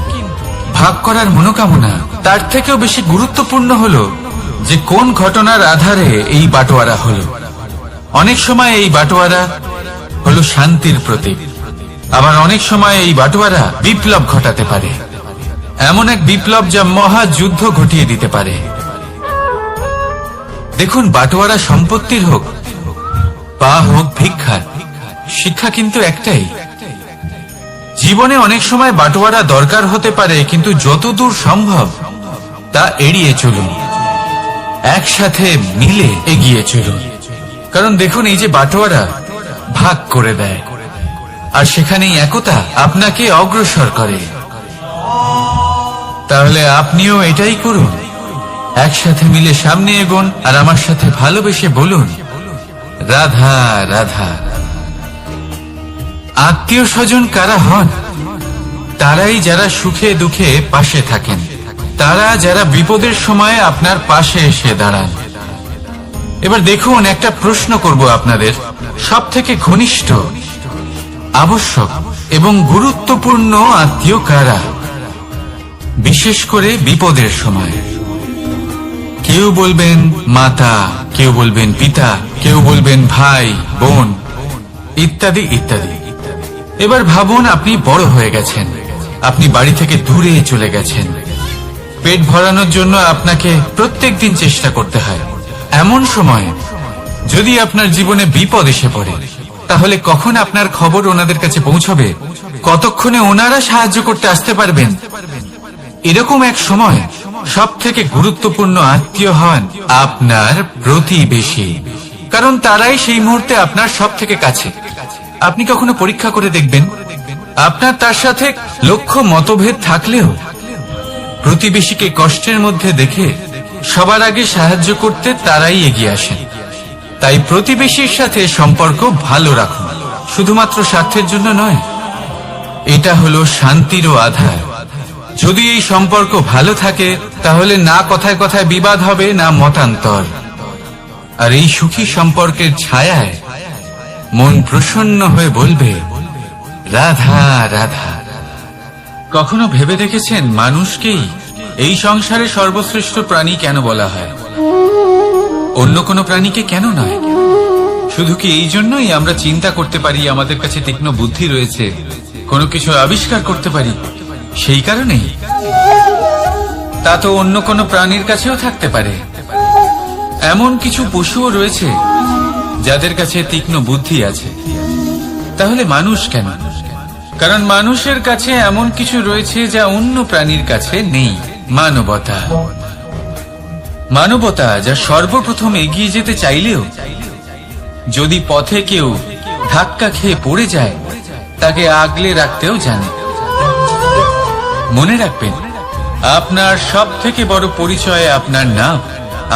B: ভাগ করার মনোকামনা তার থেকেও বেশি গুরুত্বপূর্ণ হলো যে কোন ঘটনার আধারে এই বাটোয়ারা হলো। অনেক সময় এই বাটোয়ারা হলো শান্তির প্রতীক, আবার অনেক সময় এই বাটোয়ারা বিপ্লব ঘটাতে পারে, এমন এক বিপ্লব যা মহাযুদ্ধ ঘটিয়ে দিতে পারে। দেখুন, বাটোয়ারা সম্পত্তির হোক বা হোক ভিক্ষার, শিক্ষা কিন্তু একটাই। জীবনে অনেক সময় বাটোয়ারা দরকার হতে পারে, কিন্তু যতদূর সম্ভব তা এড়িয়ে চলুন, একসাথে মিলে এগিয়ে চলুন। কারণ দেখুন, এই যে বাটোয়ারা ভাগ করে দেয়, আর সেখানেই একতা আপনাকে অগ্রসর করে। তাহলে আপনিও এটাই করুন, একসাথে মিলে সামনে এগোন, আর আমার সাথে ভালোবেসে বলুন, রাধা রাধা। আত্মীয় স্বজন কারা হন? তারাই যারা সুখে দুঃখে পাশে থাকেন, তারা যারা বিপদের সময় আপনার পাশে এসে দাঁড়ান। এবার দেখুন, একটা প্রশ্ন করব আপনাদের, সব থেকে ঘনিষ্ঠ, আবশ্যক এবং গুরুত্বপূর্ণ আত্মীয় কারা, বিশেষ করে বিপদের সময়? কেউ বলবেন মাতা, কেউ বলবেন পিতা, কেউ বলবেন ভাই বোন, ইত্যাদি ইত্যাদি। এবার ভাবুন, আপনি বড় হয়ে গেছেন, আপনি বাড়ি থেকে দূরে চলে গেছেন, পেট ভরানোর জন্য আপনাকে প্রত্যেকদিন চেষ্টা করতে হয়। এমন সময় যদি আপনার জীবনে বিপদ এসে পড়ে, তাহলে কখন আপনার খবর ওনাদের কাছে পৌঁছবে, কতক্ষণে ওনারা সাহায্য করতে আসতে পারবেন? এরকম এক সময় সব থেকে গুরুত্বপূর্ণ আত্মীয় হন আপনার প্রতিবেশী, কারণ তারাই সেই মুহূর্তে আপনার সব থেকে কাছে। আপনি কখনো পরীক্ষা করে দেখবেন, আপনার তার সাথে লক্ষ মতভেদ থাকলেও প্রতিবেশীকে কষ্টের মধ্যে দেখে সবার আগে সাহায্য করতে তারাই এগিয়ে আসেন। তাই প্রতিবেশীর সাথে সম্পর্ক ভালো রাখুন, শুধুমাত্র স্বার্থের জন্য নয়। এটা হলো শান্তিরও আধার। যদি এই সম্পর্ক ভালো থাকে, তাহলে না কথায় কথায় বিবাদ হবে, না মতান্তর। আর এই সুখী সম্পর্কের ছায়ায় মন প্রসন্ন হয়ে বলবে, রাধা রাধা। কখনো ভেবে দেখেছেন মানুষকেই এই সংসারে সর্বশ্রেষ্ঠ প্রাণী কেন বলা হয়? অন্য কোনো প্রাণীকে কেন নয়? শুধু কি এই জন্যই আমরা চিন্তা করতে পারি, আমাদের কাছে তীক্ষ্ণ বুদ্ধি রয়েছে, কোনো কিছু আবিষ্কার করতে পারি, সেই কারণেই? তা তো অন্য কোনো প্রাণীর কাছেও থাকতে পারে। এমন কিছু পশুও রয়েছে যাদের কাছে তীক্ষ্ণ বুদ্ধি আছে। তাহলে মানুষ কেন? কারণ মানুষের কাছে এমন কিছু রয়েছে যা অন্য প্রাণীর কাছে নেই, মানবতা। মানবতা যা সর্বপ্রথম এগিয়ে যেতে চাইলেও যদি পথে কেউ ধাক্কা খেয়ে পড়ে যায়, তাকে আগলে রাখতেও জানে। মনে রাখবেন, আপনার সব থেকে বড় পরিচয় আপনার নাম,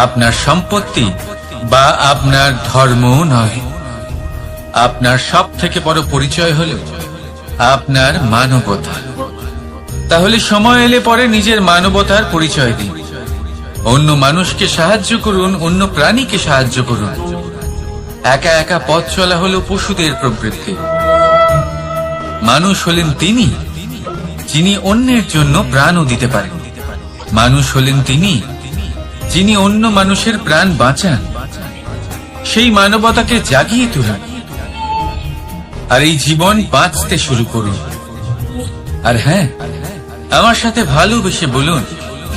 B: আপনার সম্পত্তি বা আপনার ধর্ম নয়। আপনার সব থেকে বড় পরিচয় হল আপনার মানবতা। তাহলে সময় এলে পরে নিজের মানবতার পরিচয় দিন। অন্য মানুষকে সাহায্য করুন, অন্য প্রাণীকে সাহায্য করুন। একা একা পথ চলা হলো পশুদের প্রবৃত্তি। মানুষ হলেন তিনি যিনি অন্যের জন্য প্রাণও দিতে পারেন। মানুষ হলেন তিনি যিনি অন্য মানুষের প্রাণ বাঁচান। সেই মানবতাকে জাগিয়ে তুলুন আর এই জীবন বাঁচতে শুরু করুন। আর হ্যাঁ, আমার সাথে ভালোবেসে বলুন,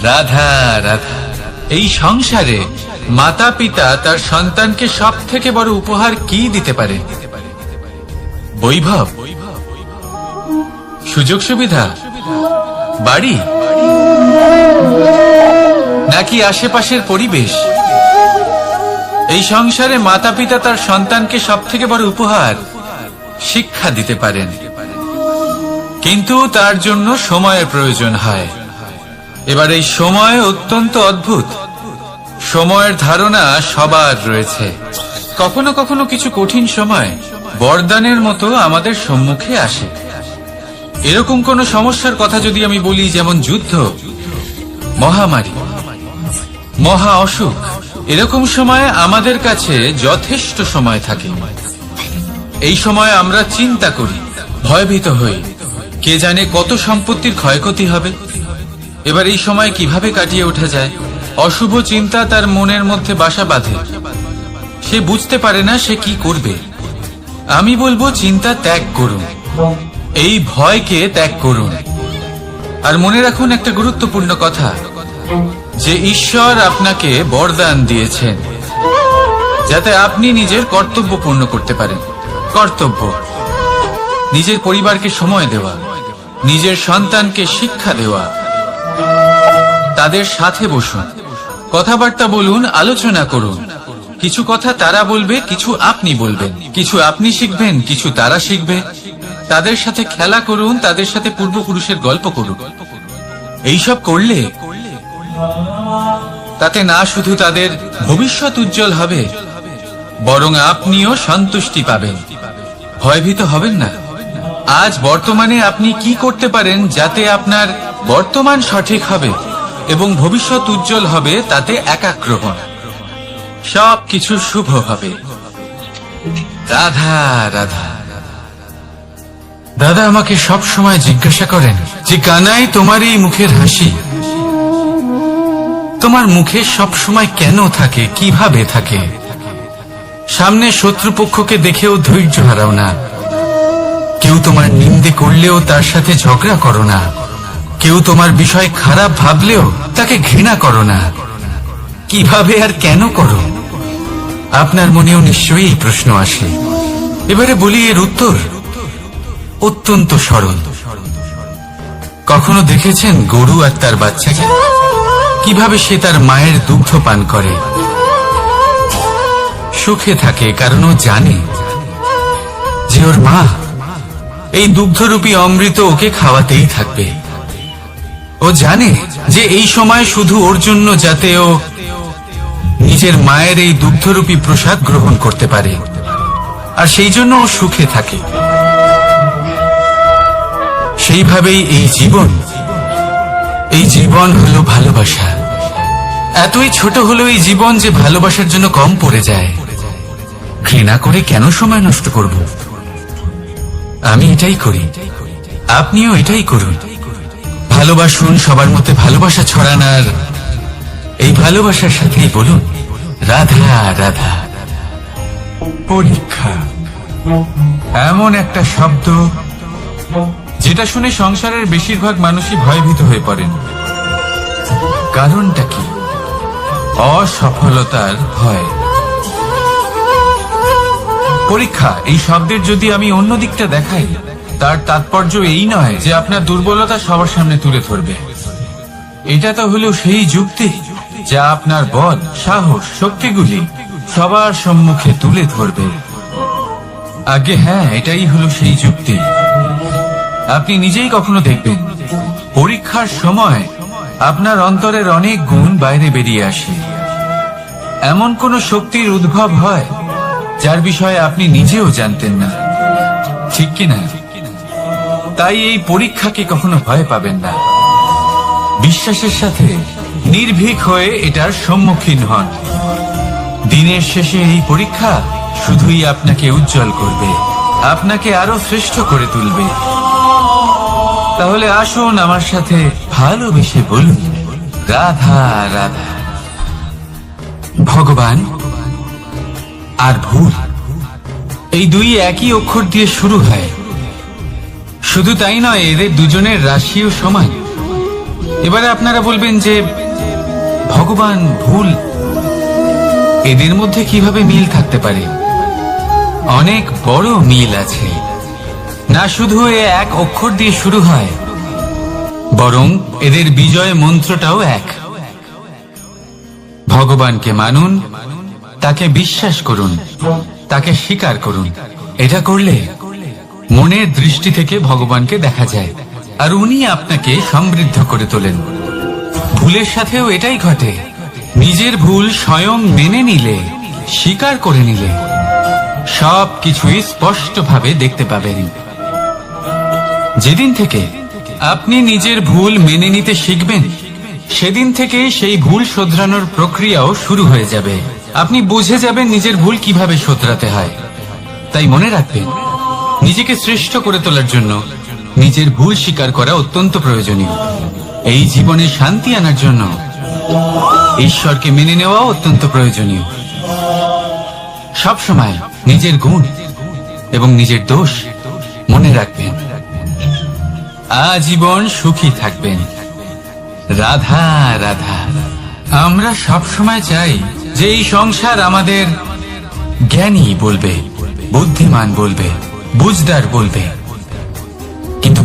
B: রাধা রাধা। এই সংসারে মাতা পিতা তার সন্তানকে সব থেকে বড় উপহার কি দিতে পারে? বৈভব, সুযোগ সুবিধা, বাড়ি, নাকি আশেপাশের পরিবেশ? এই সংসারে মাতা পিতা তার সন্তানকে সব থেকে বড় উপহার শিক্ষা দিতে পারেন, কিন্তু তার জন্য সময়ের প্রয়োজন হয়। এবার এই সময় অত্যন্ত অদ্ভুত। সময়ের ধারণা সবার রয়েছে। কখনো কখনো কিছু কঠিন সময় বরদানের মতো আমাদের সম্মুখে আসে। এরকম কোন সমস্যার কথা যদি আমি বলি, যেমন যুদ্ধ, মহামারী, মহা অসুখ, এরকম সময় আমাদের কাছে যথেষ্ট সময় থাকে। এই সময় আমরা চিন্তা করি, ভয়ভীত হই, কে জানে কত সম্পত্তির ক্ষয়ক্ষতি হবে। এবার এই সময় কিভাবে কাটিয়ে ওঠা যায়? অশুভ চিন্তা তার মনের মধ্যে বাসা বাঁধে। সে বুঝতে পারে না সে কি করবে। আমি বলবো, চিন্তা ত্যাগ করুন, এই ভয়কে ত্যাগ করুন। আর মনে রাখুন একটা গুরুত্বপূর্ণ কথা, যে ঈশ্বর আপনাকে বরদান দিয়েছেন যাতে আপনি নিজের কর্তব্য পূর্ণ করতে পারেন। কর্তব্য, নিজের পরিবারকে সময় দেওয়া, নিজের সন্তানকে শিক্ষা দেওয়া। তাদের সাথে বসুন, কথাবার্তা বলুন, আলোচনা করুন। কিছু কথা তারা বলবে, কিছু আপনি বলবেন, কিছু আপনি শিখবেন, কিছু তারা শিখবে। তাদের সাথে খেলা করুন, তাদের সাথে পূর্বপুরুষের গল্প করুন। এইসব করলে তাতে না শুধু তাদের ভবিষ্যৎ উজ্জ্বল হবে, বরং আপনিও সন্তুষ্টি পাবেন। ভয়ভীত হবেন না। আজ বর্তমানে আপনি কি করতে পারেন যাতে আপনার বর্তমান সঠিক হবে এবং ভবিষ্যৎ উজ্জ্বল হবে, তাতে একাগ্র হন। সবকিছু শুভ হবে। রাধা রাধা। দাদা আমাকে সব সময় জিজ্ঞাসা করেন যে, কানাই, তোমার এই মুখের হাসি, তোমার মুখে সব সময় কেন থাকে, কিভাবে থাকে? সামনে শত্রুপক্ষকে দেখেও ধৈর্য হারাও না। কেউ তোমার নিন্দে করলেও তার সাথে ঝগড়া করো না। কেউ তোমার বিষয় খারাপ ভাবলেও তাকে ঘৃণা করো না। কিভাবে আর কেন করো? আপনার মনেও নিশ্চয়ই এই প্রশ্ন আসে। এবারে বলি, এর উত্তর অত্যন্ত সরল। কখনো দেখেছেন গরু আর তার বাচ্চাকে কিভাবে সে তার মায়ের দুগ্ধ পান করে? সুখে থাকে, কারণ ও জানে যে ওর মা এই দুগ্ধরূপী অমৃত ওকে খাওয়াতেই থাকবে। ও জানে যে এই সময় শুধু ওর জন্য, যাতে ও নিজের মায়ের এই দুগ্ধরূপী প্রসাদ গ্রহণ করতে পারে, আর সেই জন্য ও সুখে থাকে। সেইভাবেই এই জীবন হলো ভালোবাসা। এতই ছোট হলো এই জীবন যে ভালোবাসার জন্য কম পড়ে যায়। ঘৃণা করে কেন সময় নষ্ট করব? আমি এটাই করি, আপনিও এটাই করুন। ভালোবাসুন, সবার মধ্যে ভালোবাসা ছড়ানার এই ভালোবাসার সাথেই বলুন রাধা রাধা। পরীক্ষা এমন একটা শব্দ যেটা শুনে সংসারের বেশিরভাগ মানুষই ভয়ভীত হয়ে পড়েন। কারণটা কি? অসফলতার ভয়। পরীক্ষা এই শব্দের যদি আমি অন্য দিকটা দেখাই, তার তাৎপর্য এই নয় যে আপনার দুর্বলতা সবার সামনে তুলে ধরবে। এটা তো হলো সেই যুক্তি যা আপনার বল, সাহস, শক্তিগুলি সবার সম্মুখে তুলে ধরবে। আগে হ্যাঁ, এটাই হলো সেই যুক্তি। আপনি নিজেই কখনো দেখবেন পরীক্ষার সময় আপনার অন্তরের অনেক গুণ বাইরে বেরিয়ে আসে। এমন কোন শক্তির উদ্ভব হয় যার বিষয়ে আপনি নিজেও জানতেন না, ঠিক কিনা? তাই এই পরীক্ষাকে কখনো ভয় পাবেন না। বিশ্বাসের সাথে নির্ভীক হয়ে এটার সম্মুখীন হন। দিনের শেষে এই পরীক্ষা শুধুই আপনাকে উজ্জ্বল করবে, আপনাকে আরো শ্রেষ্ঠ করে তুলবে। তাহলে আসুন আমার সাথে ভালোবেসে বলুন রাধা রাধা। ভগবান আর ভুল এই দুই একই অক্ষর দিয়ে শুরু হয়। শুধু তাই নয়, এদের দুজনের রাশিও সমান। এবারে আপনারা বলবেন যে ভগবান, ভুল, এদের মধ্যে কিভাবে মিল থাকতে পারে? অনেক বড় মিল আছে। না শুধু এ এক অক্ষর দিয়ে শুরু হয়, বরং এদের বিজয় মন্ত্রটাও এক। ভগবানকে মানুন, তাকে বিশ্বাস করুন, তাকে স্বীকার করুন। এটা করলে মনের দৃষ্টি থেকে ভগবানকে দেখা যায়, আর উনি আপনাকে সমৃদ্ধ করে তোলেন। ভুলের সাথেও এটাই ঘটে। নিজের ভুল স্বয়ং মেনে নিলে, স্বীকার করে নিলে সব কিছুই স্পষ্টভাবে দেখতে পাবেন। যেদিন থেকে আপনি নিজের ভুল মেনে নিতে শিখবেন, সেদিন থেকে সেই ভুল শোধরানোর প্রক্রিয়াও শুরু হয়ে যাবে। আপনি বুঝে যাবেন নিজের ভুল কিভাবে শোধরাতে হয়। তাই মনে রাখবেন, নিজেকে শ্রেষ্ঠ করে তোলার জন্য নিজের ভুল স্বীকার করা অত্যন্ত প্রয়োজনীয়। এই জীবনে শান্তি আনার জন্য ঈশ্বরকে মেনে নেওয়া অত্যন্ত প্রয়োজনীয়। সবসময় নিজের গুণ এবং নিজের দোষ মনে রাখবেন। আজীবন সুখী থাকবেন। রাধা রাধা। আমরা সবসময় চাই যে এই সংসার আমাদের জ্ঞানী বলবে, বুদ্ধিমান বলবে, বুঝদার বলবে, কিন্তু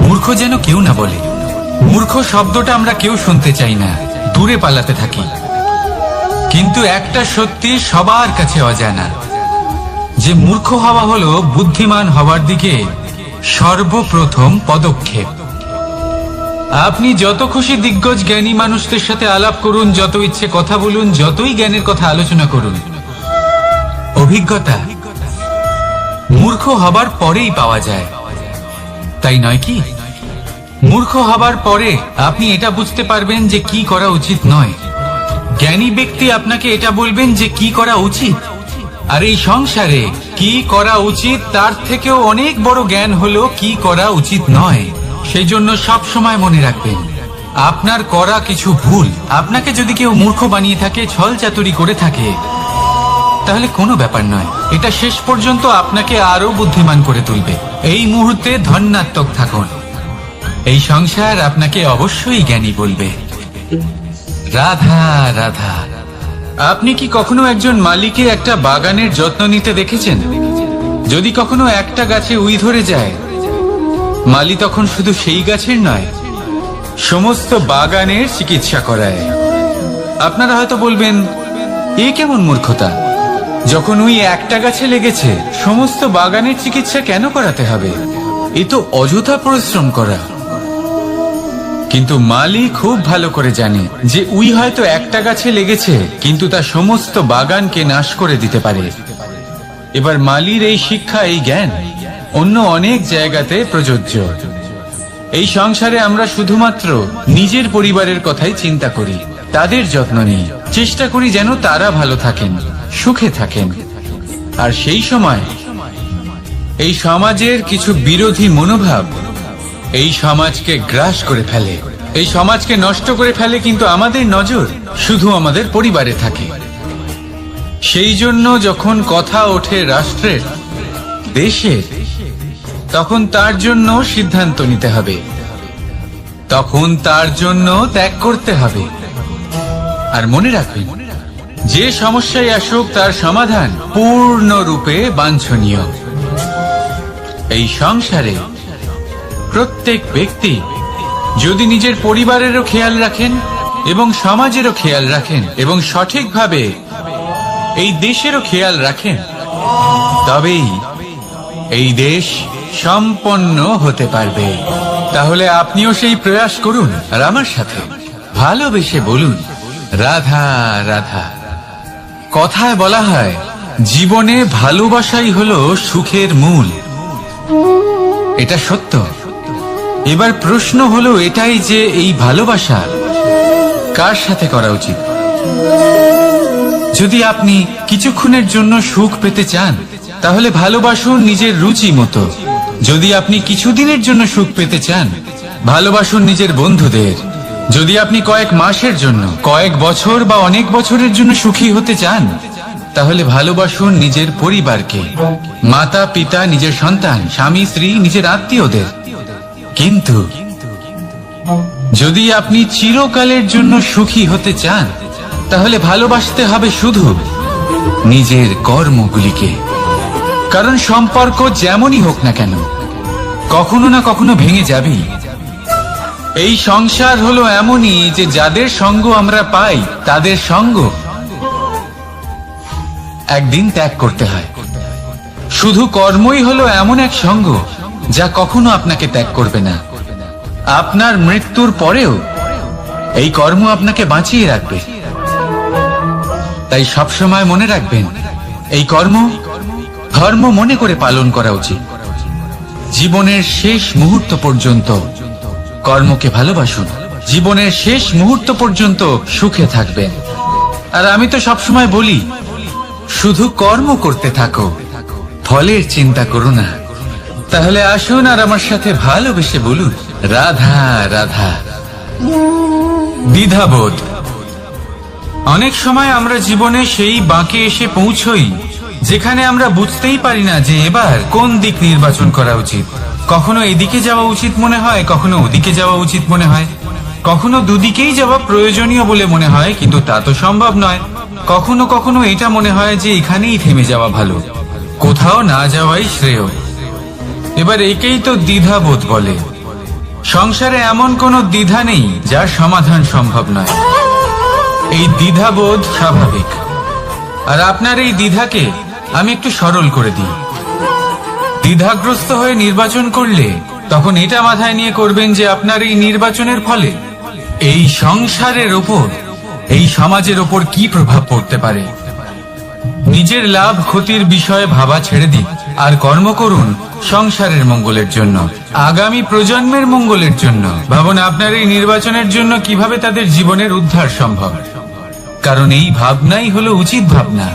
B: মূর্খ যেন কেউ না বলে। মূর্খ শব্দটা আমরা কেউ শুনতে চাই না, দূরে পালাতে থাকি। কিন্তু একটা সত্যি সবার কাছে অজানা, যে মূর্খ হওয়া হলো বুদ্ধিমান হওয়ার দিকে সর্বপ্রথম পদক্ষেপ। আপনি যত খুশি দিগ্গজ জ্ঞানী মানুষদের সাথে আলাপ করুন, যত ইচ্ছে কথা বলুন, যতই জ্ঞানের কথা আলোচনা করুন, অভিজ্ঞতা মূর্খ হবার পরেই পাওয়া যায়, তাই নয় কি? মূর্খ হবার পরে আপনি এটা বুঝতে পারবেন যে কি করা উচিত নয়। জ্ঞানী ব্যক্তি আপনাকে এটা বলবেন যে কি করা উচিত। আর এই সংসারে কি করা উচিত তার থেকেও অনেক বড় জ্ঞান হলো কি করা উচিত নয়। সেই জন্য সব সময় মনে রাখবেন, আপনার করা কিছু ভুল আপনাকে যদি কেউ মূর্খ বানিয়ে থাকে, ছল চাতুরি করে থাকে, তাহলে কোনো ব্যাপার নয়। এটা শেষ পর্যন্ত আপনাকে আরো বুদ্ধিমান করে তুলবে। এই মুহূর্তে ধন্যাত্মক থাকুন। এই সংসার আপনাকে অবশ্যই জ্ঞানী বলবে। রাধা রাধা। আপনি কি কখনো একজন মালিকে একটা বাগানের যত্ন নিতে দেখেছেন? যদি কখনো একটা গাছে উই ধরে যায়, মালি তখন শুধু সেই গাছের নয়, সমস্ত বাগানের চিকিৎসা করায়। আপনারা হয়তো বলবেন, এ কেমন মূর্খতা? যখন উই একটা গাছে লেগেছে, সমস্ত বাগানের চিকিৎসা কেন করাতে হবে? এ তো অযথা পরিশ্রম করা। কিন্তু মালি খুব ভালো করে জানে যে উই হয়তো একটা গাছে লেগেছে, কিন্তু তা সমস্ত বাগানকে নাশ করে দিতে পারে। এবার মালির এই শিক্ষা, এই জ্ঞান অন্য অনেক জায়গাতে প্রযোজ্য। এই সংসারে আমরা শুধুমাত্র নিজের পরিবারের কথাই চিন্তা করি, তাদের যত্ন নিই, চেষ্টা করি যেন তারা ভালো থাকেন, সুখে থাকেন। আর সেই সময় এই সমাজের কিছু বিরোধী মনোভাব এই সমাজকে গ্রাস করে ফেলে, এই সমাজকে নষ্ট করে ফেলে, কিন্তু আমাদের নজর শুধু আমাদের পরিবারে থাকে। সেই জন্য যখন কথা ওঠে রাষ্ট্রের, দেশের, তখন তার জন্য সিদ্ধান্ত নিতে হবে, তখন তার জন্য ত্যাগ করতে হবে। আর মনে রাখবেন, যে সমস্যায় আসুক তার সমাধান পূর্ণরূপে বাঞ্ছনীয়। এই সংসারে প্রত্যেক ব্যক্তি যদি নিজের পরিবারেরও খেয়াল রাখেন এবং সমাজেরও খেয়াল রাখেন এবং সঠিকভাবে এই দেশেরও খেয়াল রাখেন, তবেই এই দেশ সম্পন্ন হতে পারবে। তাহলে আপনিও সেই প্রয়াস করুন আর আমার সাথে ভালোবেসে বলুন, রাধা রাধা। কথায় বলা হয়, জীবনে ভালোবাসাই হলো সুখের মূল। এটা সত্য। এবার প্রশ্ন হলো এটাই যে এই ভালোবাসা কার সাথে করা উচিত? যদি আপনি কিছুক্ষণের জন্য সুখ পেতে চান, তাহলে ভালোবাসুন নিজের রুচি মতো। যদি আপনি কিছুদিনের জন্য সুখ পেতে চান, ভালোবাসুন নিজের বন্ধুদের। যদি আপনি কয়েক মাসের জন্য, কয়েক বছর বা অনেক বছরের জন্য সুখী হতে চান, তাহলে ভালোবাসুন নিজের পরিবারকে, মাতা পিতা, নিজের সন্তান, স্বামী স্ত্রী, নিজের আত্মীয়দের। কিন্তু যদি আপনি চিরকালের জন্য সুখী হতে চান, তাহলে ভালোবাসতে হবে শুধু নিজের কর্মগুলিকে। কারণ সম্পর্ক যেমনই হোক না কেন, কখনো না কখনো ভেঙে যাবেই। এই সংসার হলো এমনই যে যাদের সঙ্গ আমরা পাই, তাদের সঙ্গ একদিন ত্যাগ করতে হয়। শুধু কর্মই হলো এমন এক সঙ্গ যা কখনো আপনাকে ত্যাগ করবে না। আপনার মৃত্যুর পরেও এই কর্ম আপনাকে বাঁচিয়ে রাখবে। তাই সবসময় মনে রাখবেন, এই কর্ম ধর্ম মনে করে পালন করা উচিত। জীবনের শেষ মুহূর্ত পর্যন্ত কর্মকে ভালোবাসুন, জীবনের শেষ মুহূর্ত পর্যন্ত সুখে থাকবেন। আর আমি তো সবসময় বলি, শুধু কর্ম করতে থাকো, ফলের চিন্তা করো না। তাহলে আসুন আর আমার সাথে ভালোবেসে বলুন, রাধা রাধা। দ্বিধাবোধ। অনেক সময় আমরা জীবনে সেই বাঁকে এসে পৌঁছই যেখানে আমরা বুঝতেই পারি না যে এবার কোন দিক নির্বাচন করা উচিত। কখনো এদিকে যাওয়া উচিত মনে হয়, কখনো ওদিকে যাওয়া উচিত মনে হয়, কখনো দুদিকেই যাওয়া প্রয়োজনীয় বলে মনে হয়, কিন্তু তা তো সম্ভব নয়। কখনো কখনো এটা মনে হয় যে এখানেই থেমে যাওয়া ভালো, কোথাও না যাওয়াই শ্রেয়। এবার একেই তো দ্বিধাবোধ বলে। সংসারে এমন কোনো দ্বিধা নেই যার সমাধান সম্ভব নয়। এই দ্বিধাবোধ স্বাভাবিক। আর আপনার এই দ্বিধাকে আমি একটু সরল করে দিই। দ্বিধাগ্রস্ত হয়ে নির্বাচন করলে তখন এটা মাথায় নিয়ে করবেন যে আপনার এই নির্বাচনের ফলে এই সংসারের ওপর, এই সমাজের ওপর কি প্রভাব পড়তে পারে। নিজের লাভ ক্ষতির বিষয়ে ভাবা ছেড়ে দিন আর কর্ম করুন সংসারের মঙ্গলের জন্য, আগামী প্রজন্মের মঙ্গলের জন্য। ভাবুন আপনার এই নির্বাচনের জন্য কিভাবে তাদের জীবনের উদ্ধার সম্ভব। কারণ এই ভাবনাই হলো উচিত ভাবনা।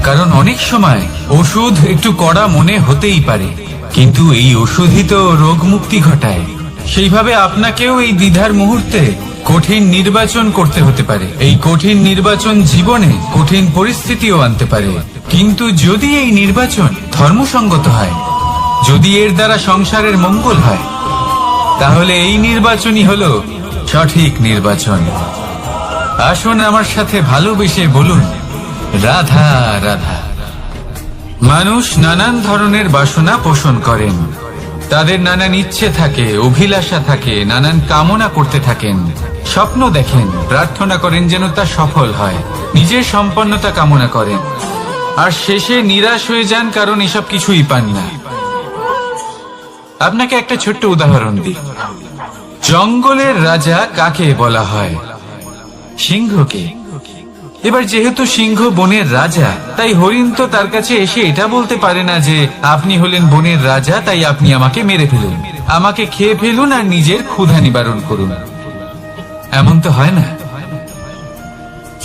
B: কারণ অনেক সময় ওষুধ একটু কড়া মনে হতেই পারে, কিন্তু এই ওষুধই তো রোগ মুক্তি ঘটায়। সেইভাবে আপনাকেও এই দ্বিধার মুহূর্তে কঠিন নির্বাচন করতে হতে পারে। এই কঠিন নির্বাচন জীবনে কঠিন পরিস্থিতিও আনতে পারে, কিন্তু যদি এই নির্বাচন ধর্মসঙ্গত হয়, যদি এর দ্বারা সংসারের মঙ্গল হয়, তাহলে এই নির্বাচনই হলো সঠিক নির্বাচন। আসুন আমার সাথে ভালোবেসে বলুন, রাধা রাধা। মানুষ নানান ধরনের বাসনা পোষণ করেন, তাদের নানান ইচ্ছে থাকে, অভিলাষা থাকে, নানান কামনা করতে থাকেন, স্বপ্ন দেখেন, প্রার্থনা করেন যেন তা সফল হয়, নিজের সম্পন্নতা কামনা করেন, আর শেষে নিরাশ হয়ে যান কারণ এসব কিছুই পান না। আপনাকে একটা ছোট্ট উদাহরণ দিই। জঙ্গলের রাজা কাকে বলা হয়? সিংহকে। এবার যেহেতু সিংহ বনের রাজা, তাই হরিণ তো তার কাছে এসে এটা বলতে পারে না যে আপনি হলেন বনের রাজা, তাই আপনি আমাকে মেরে ফেলুন, আমাকে খেয়ে ফেলুন আর নিজের ক্ষুধা নিবারণ করুন। এমন তো হয় না।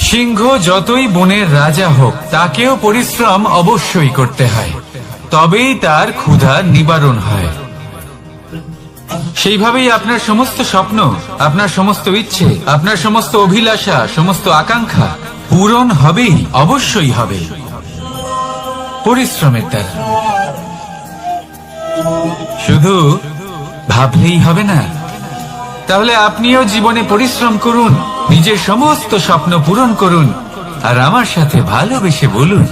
B: সিংহ যতই বনের রাজা হোক, তাকেও পরিশ্রম অবশ্যই করতে হয়, তবেই তার ক্ষুধা নিবারণ হয়। সেইভাবেই আপনার সমস্ত স্বপ্ন, আপনার সমস্ত ইচ্ছে, আপনার সমস্ত অভিলাষা, সমস্ত আকাঙ্ক্ষা পূরণ হবেই, অবশ্যই হবে, পরিশ্রমের দ্বারা। শুধু ভাবলেই হবে না। তাহলে আপনিও জীবনে পরিশ্রম করুন, নিজের সমস্ত স্বপ্ন পূরণ করুন, আর আমার সাথে ভালোবেসে বলুন,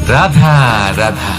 B: রাধা রাধা।